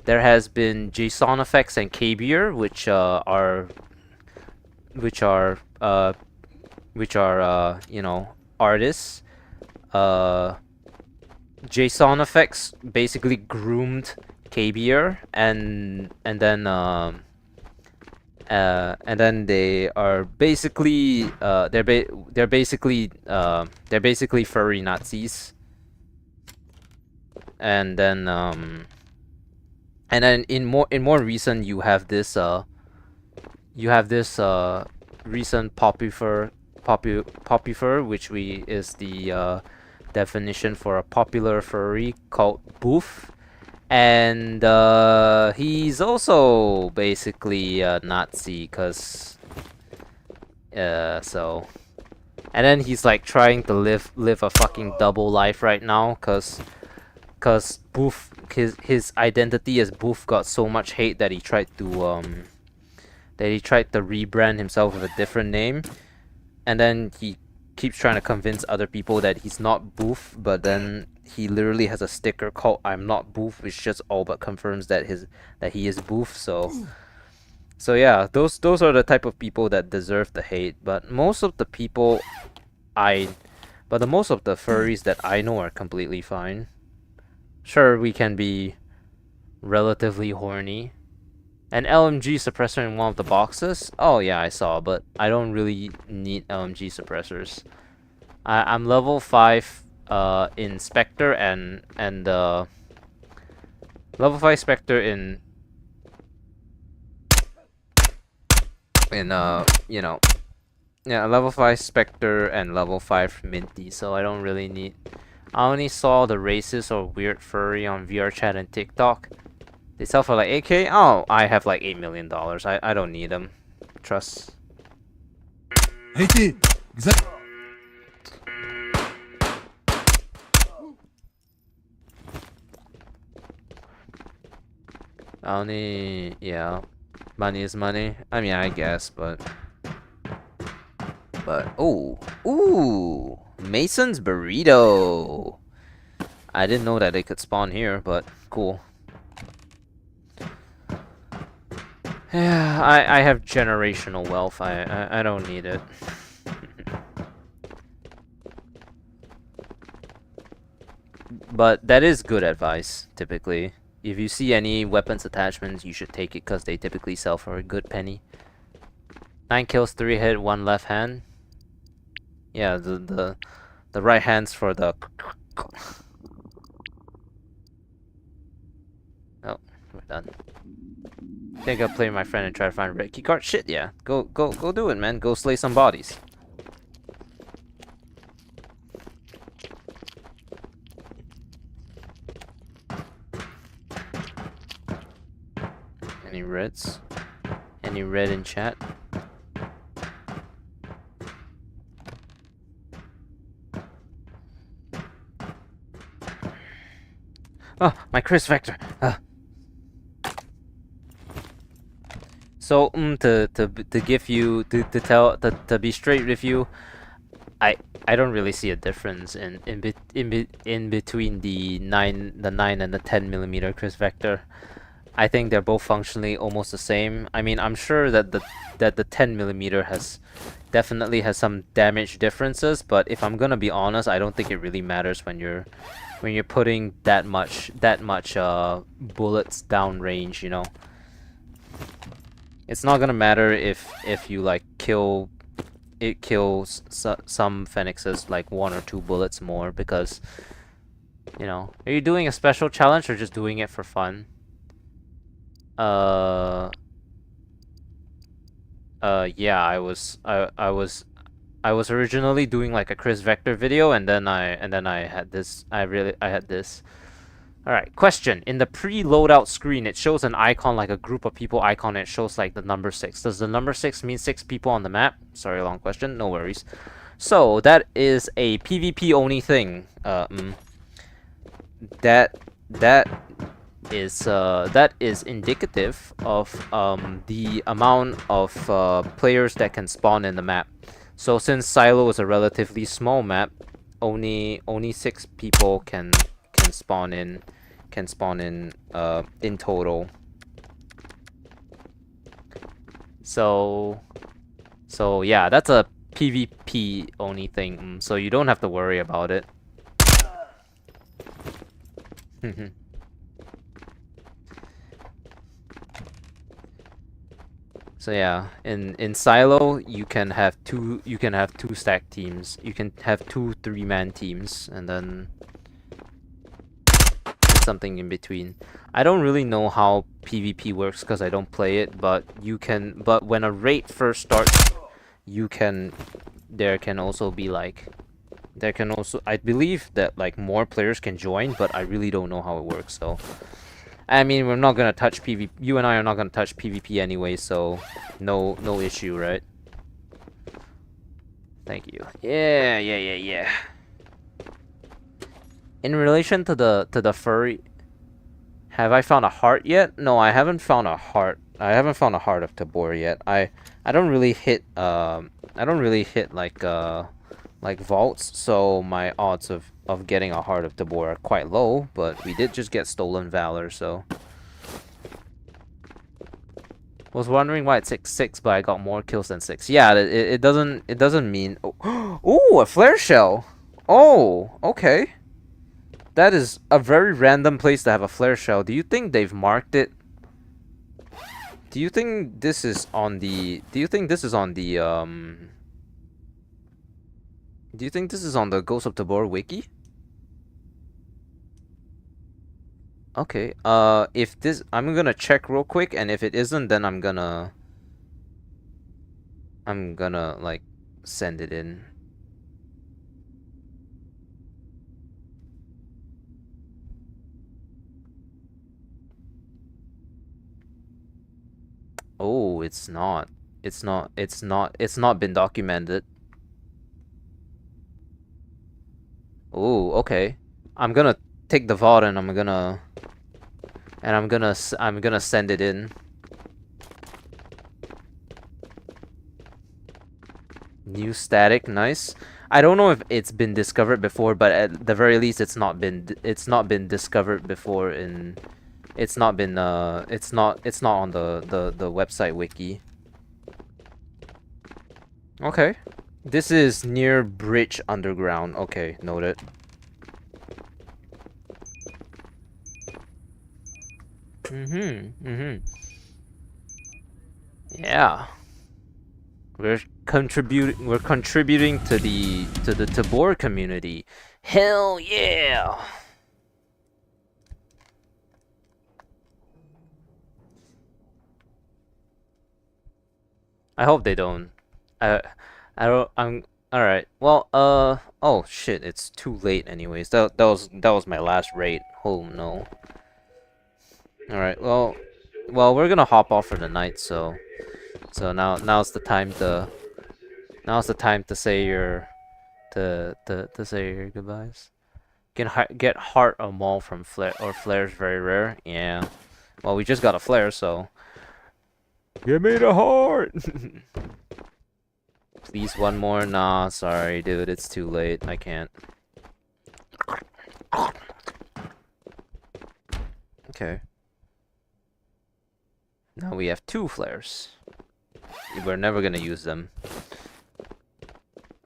There has been JSON effects and Kbier, which are you know, artists. JSON effects basically groomed Kbier, and then And then they are basically they're basically furry Nazis. And then in more recent you have this recent poppy fur, which is the definition for a popular furry called Boof. And he's also basically a Nazi, cause so, and then he's like trying to live a fucking double life right now, cause Boof, his identity as Boof got so much hate that he tried to rebrand himself with a different name, and then he keeps trying to convince other people that he's not Boof, but then he literally has a sticker called "I'm not Boof," which just all but confirms that he is Boof. So yeah, those are the type of people that deserve the hate. But most of the most of the furries that I know are completely fine. Sure, we can be relatively horny. An LMG suppressor in one of the boxes? Oh yeah, I saw, but I don't really need LMG suppressors. I'm level 5 in Spectre and level 5 Spectre in you know, yeah, level 5 Spectre and level 5 Minty, so I don't really need. I only saw the racist or weird furry on VR chat and TikTok. They sell for like 8K? Oh, I have like $8 million. I don't need them. Trust. Эй ты! Only, yeah, money is money. I mean, I guess, but ooh, Mason's burrito. I didn't know that they could spawn here, but cool. Yeah, I have generational wealth. I don't need it. But that is good advice, typically. If you see any weapons attachments, you should take it because they typically sell for a good penny. 9 kills, 3 hit, 1 left hand. Yeah, the right hand's for the. Oh, we're done. I think I'll play with my friend and try to find a red keycard. Shit, yeah. Go do it, man. Go slay some bodies. Any reds? Any red in chat? Oh, my Chris Vector. So to give you to be straight with you, I don't really see a difference in between the 9 and the 10mm Chris Vector. I think they're both functionally almost the same. I mean, I'm sure that the 10mm definitely has some damage differences, but if I'm gonna be honest, I don't think it really matters when you're putting that much bullets down range, you know. It's not gonna matter if you like kills some Phoenixes like 1 or 2 bullets more, because you know, are you doing a special challenge or just doing it for fun? Yeah, I was originally doing like a Chris Vector video, and then I had this. I had this. All right, question. In the pre-loadout screen, it shows an icon like a group of people icon, and it shows like the number 6. Does the number 6 mean 6 people on the map? Sorry, long question. No worries. So that is a PvP only thing. That is indicative of the amount of players that can spawn in the map. So since Silo is a relatively small map, only 6 people can spawn in in total. So yeah, that's a PvP only thing. So you don't have to worry about it. So yeah, in silo you can have two stack teams. You can have 2 3-man teams, and then something in between. I don't really know how PvP works because I don't play it, but you can. But when a raid first starts, you can. There can also be like. There can also. I believe that like more players can join, but I really don't know how it works. So, I mean, we're not gonna touch PvP. You and I are not gonna touch PvP anyway, so no issue, right? Thank you. Yeah. In relation to the furry. Have I found a heart yet? No, I haven't found a heart. I haven't found a heart of Tabor yet. I don't really hit like vaults, so my odds of getting a heart of Tabor are quite low, but we did just get stolen valor, so was wondering why it's 6-6, but I got more kills than 6. Yeah, it doesn't mean oh, a flare shell. Oh, okay. That is a very random place to have a flare shell. Do you think they've marked it? Do you think this is on the Do you think this is on the Do you think this is on the Ghost of Tabor wiki? Okay. If this I'm gonna check real quick, and if it isn't, then I'm gonna like send it in. Oh, it's not. It's not been documented. Oh, okay. I'm gonna take the vault and I'm gonna send it in. New static, nice. I don't know if it's been discovered before, but at the very least it's not been discovered before in it's not on the website wiki. Okay. This is near Bridge Underground. Okay, noted. Yeah. We're contributing to the Tabor community. Hell yeah. I hope they don't. I I'm all right. Well, oh shit, it's too late anyways. That was my last raid. Oh no. All right. Well, we're going to hop off for the night, so now's the time to say your to say your goodbyes. Get heart or maul from flares very rare. Yeah. Well, we just got a flare, so give me the heart. Please, one more. Nah, sorry, dude. It's too late. I can't. Okay. Now we have 2 flares. We're never gonna use them.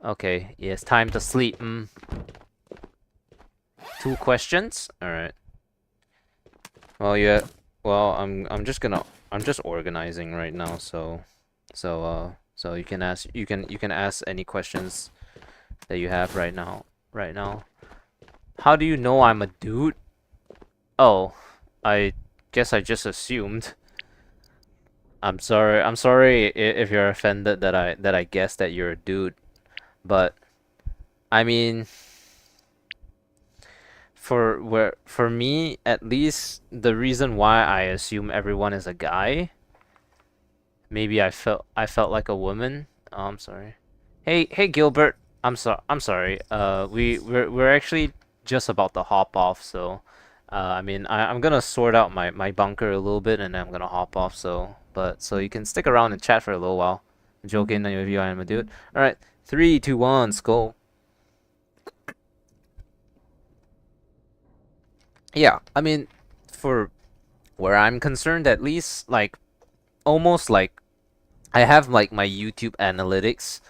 Okay, yeah, it's time to sleep. 2 questions? Alright. Well, yeah. Well, I'm just organizing right now, so you can ask any questions that you have right now. How do you know I'm a dude? Oh, I guess I just assumed. I'm sorry if you're offended that I guessed that you're a dude, but I mean, for me at least, the reason why I assume everyone is a guy. Maybe I felt like a woman. Oh, I'm sorry. Hey Gilbert. I'm sorry. We're actually just about to hop off, so I mean I'm gonna sort out my bunker a little bit and then I'm gonna hop off, so you can stick around and chat for a little while. I'm joking, any of you, I am a dude. Alright, 3, 2, 1, skull. Yeah, I mean, for where I'm concerned at least, like almost like I have like my YouTube analytics,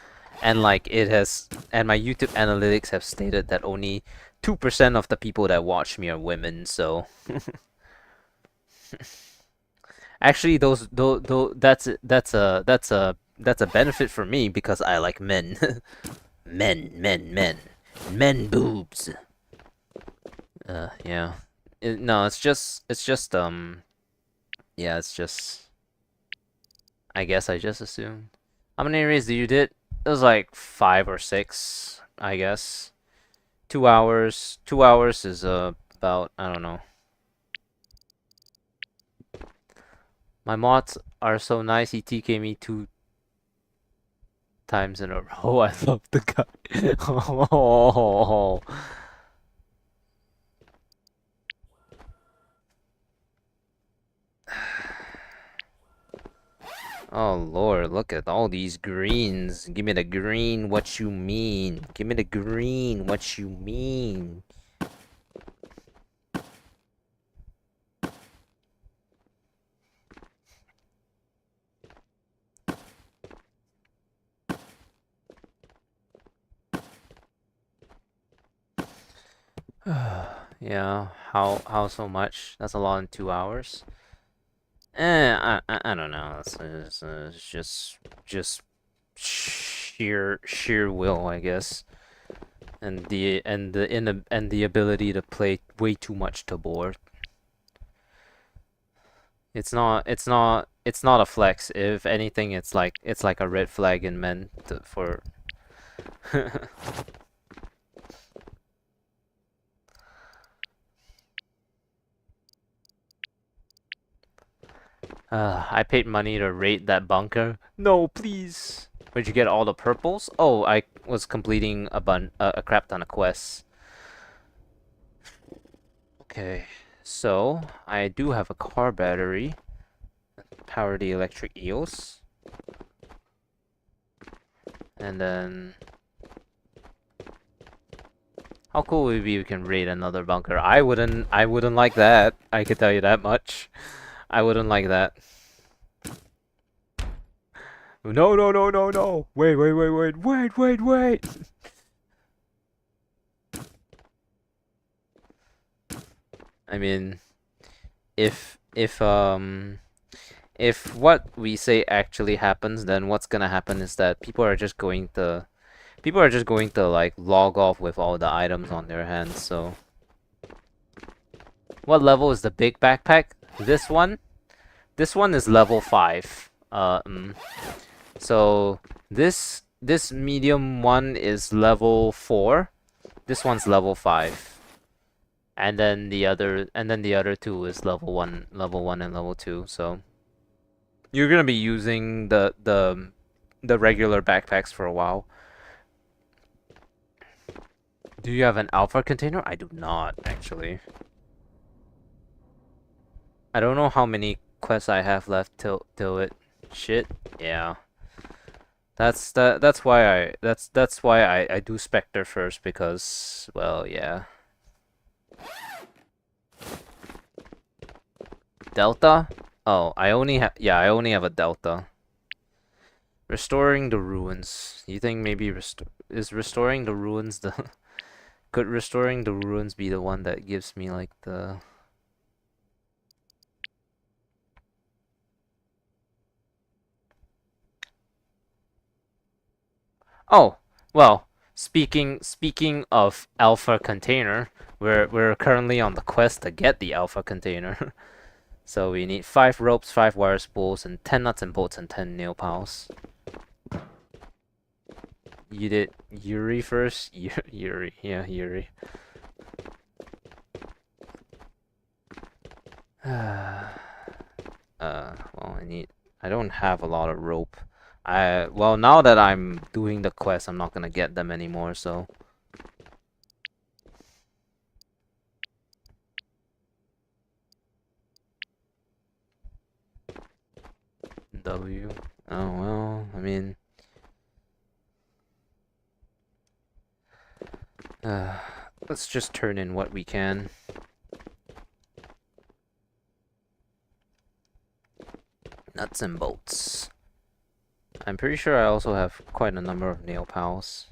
and like my YouTube analytics have stated that only 2% of the people that watch me are women, so Actually, that's a benefit for me because I like men. Men boobs. Yeah. No, yeah, it's just, I guess I just assumed. How many raids do you did? It was like 5 or 6, I guess. 2 hours. 2 hours is about, I don't know. My mods are so nice. He TK me 2 times in a row. I love the guy. Oh, oh Lord, look at all these greens. Give me the green, what you mean? Give me the green, what you mean? Yeah, how so much? That's a lot in 2 hours. I don't know. It's just sheer will, I guess, and the ability to play way too much Tabor. It's not a flex. If anything, it's like a red flag in men for. I paid money to raid that bunker. No, please. Where'd you get all the purples? Oh, I was completing a crap ton of quests. Okay, so I do have a car battery. Power the electric eels. And then how cool would it be if we can raid another bunker? I wouldn't like that. I could tell you that much. I wouldn't like that. No, no, no, no, no. Wait. I mean, if what we say actually happens, then what's gonna happen is that people are just going to like log off with all the items on their hands. So, what level is the big backpack? This one? This one is level 5. So this medium one is level 4. This one's level 5. And then the other two is level 1 and level 2. So you're gonna be using the regular backpacks for a while. Do you have an alpha container? I do not, actually. I don't know how many quests I have left till it shit. Yeah. That's why I do Spectre first because, well, yeah. Delta? Oh, I only have a Delta. Restoring the ruins. You think maybe is restoring the ruins the could restoring the ruins be the one that gives me like the Oh, well, speaking of alpha container, we're currently on the quest to get the alpha container. So we need 5 ropes, 5 wire spools, and 10 nuts and bolts and 10 nail piles. You did Yuri first? Yuri, yeah, Yuri. Well, I don't have a lot of rope. Well, now that I'm doing the quest, I'm not gonna get them anymore, so. W. Oh, well, I mean. Let's just turn in what we can. Nuts and bolts. I'm pretty sure I also have quite a number of nail pals.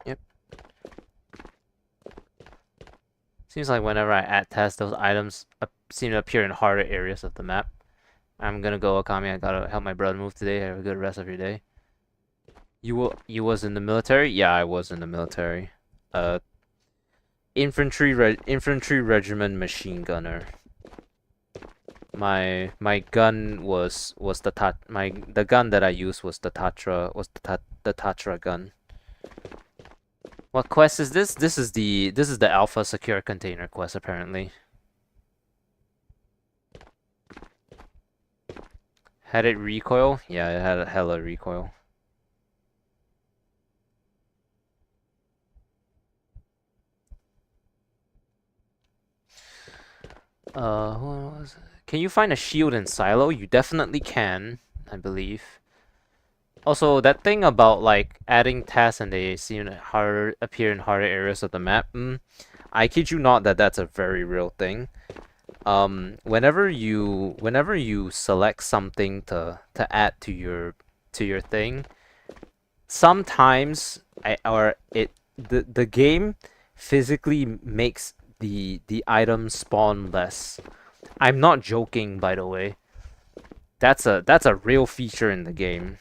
Yep. Seems like whenever I add tasks, those items seem to appear in harder areas of the map. I'm gonna go, Akami. I gotta help my brother move today. Have a good rest of your day. You was in the military? Yeah, I was in the military. Uh, infantry regiment machine gunner. My gun was the gun that I used was the Tatra gun. What quest is this? This is the Alpha Secure Container quest apparently. Had it recoil? Yeah, it had a hella recoil. What was it? Can you find a shield in Silo? You definitely can, I believe. Also, that thing about like adding tasks and they seem to appear in harder areas of the map. I kid you not that that's a very real thing. Whenever you select something to add to your thing, sometimes the game physically makes the item spawn less. I'm not joking, by the way. That's a real feature in the game.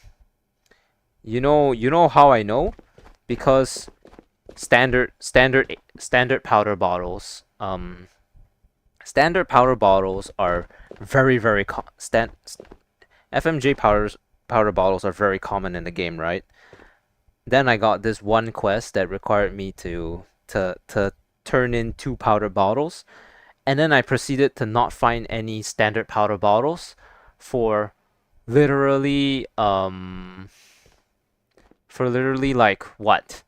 You know how I know? Because standard powder bottles. Standard powder bottles are very FMJ powder bottles are very common in the game, right? Then I got this one quest that required me to turn in 2 powder bottles, and then I proceeded to not find any standard powder bottles for literally like what?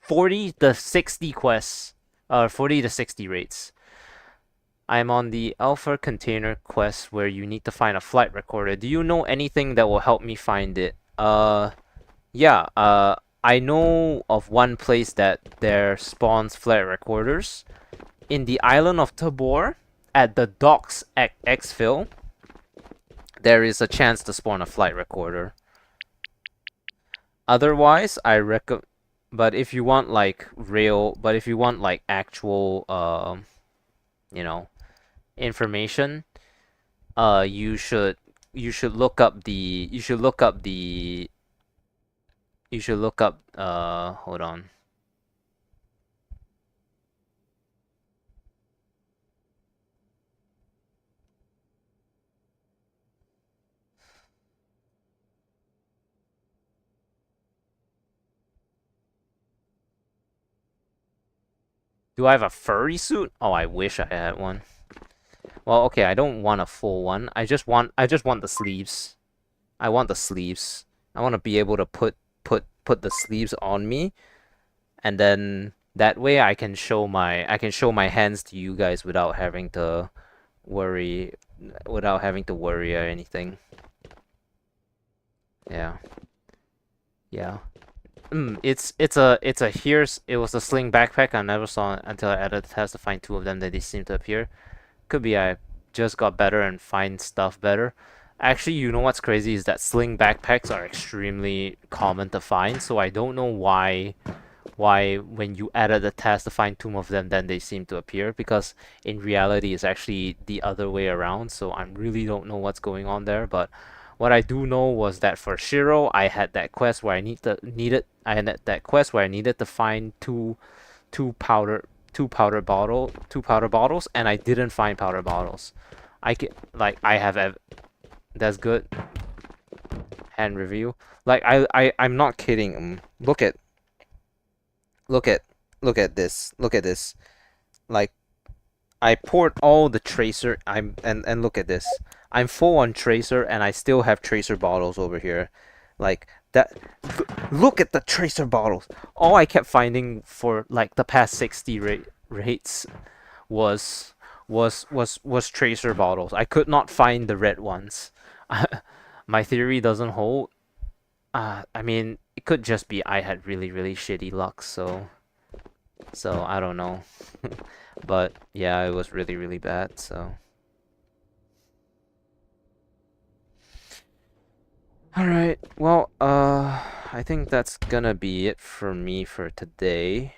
40 to 60 quests, 40 to 60 rates. I'm on the Alpha Container quest where you need to find a flight recorder. Do you know anything that will help me find it? Yeah, I know of one place that there spawns flight recorders. In the island of Tabor, at the docks at exfil, there is a chance to spawn a flight recorder. Otherwise, I recommend. But if you want like actual information, you should look up hold on. Do I have a furry suit? Oh, I wish I had one. Well, okay, I don't want a full one. I just want the sleeves. I want the sleeves. I want to be able to put the sleeves on me, and then that way I can show my hands to you guys without having to worry or anything. Yeah. Yeah. It was a sling backpack. I never saw it until I added the task to find 2 of them that they seem to appear. Could be I just got better and find stuff better. Actually, you know what's crazy is that sling backpacks are extremely common to find, so I don't know why when you added the task to find 2 of them then they seem to appear, because in reality it's actually the other way around, so I really don't know what's going on there. But what I do know was that for Shiro, I had that quest where I needed to find two powder bottles, and I didn't find powder bottles. That's good. Hand review. Like I'm not kidding. Look at this. Look at this. Like, I poured all the tracer. And look at this. I'm full on tracer, and I still have tracer bottles over here. Like that. Look at the tracer bottles. All I kept finding for like the past 60 rates was tracer bottles. I could not find the red ones. My theory doesn't hold. I mean, it could just be I had really shitty luck, so I don't know. But yeah, it was really bad, so. Alright, well, I think that's gonna be it for me for today.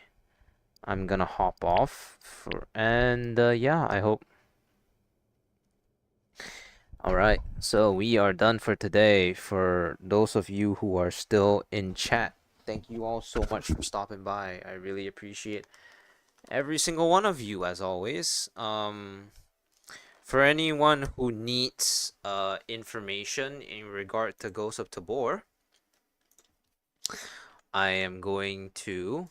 I'm gonna hop off and yeah, I hope. All right, so we are done for today. For those of you who are still in chat, thank you all so much for stopping by. I really appreciate every single one of you as always. For anyone who needs information in regard to Ghost of Tabor, I am going to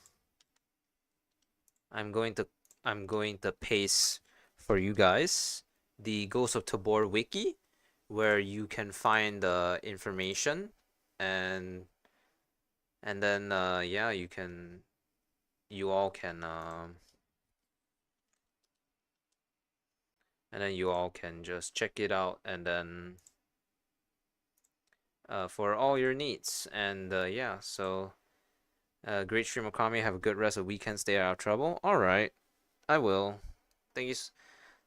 I'm going to I'm going to paste for you guys the Ghost of Tabor wiki where you can find the information and then yeah, you all can and then you all can just check it out and then for all your needs. And yeah, so great stream, Okami. Have a good rest of the weekend. Stay out of trouble. All right, I will. Thank you.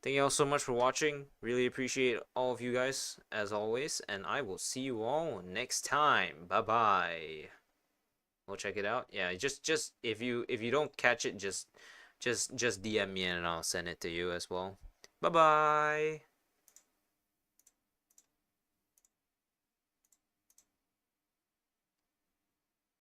Thank you all so much for watching. Really appreciate all of you guys as always, and I will see you all next time. Bye bye. We'll check it out. Yeah, just if you don't catch it, just DM me and I'll send it to you as well. Bye bye.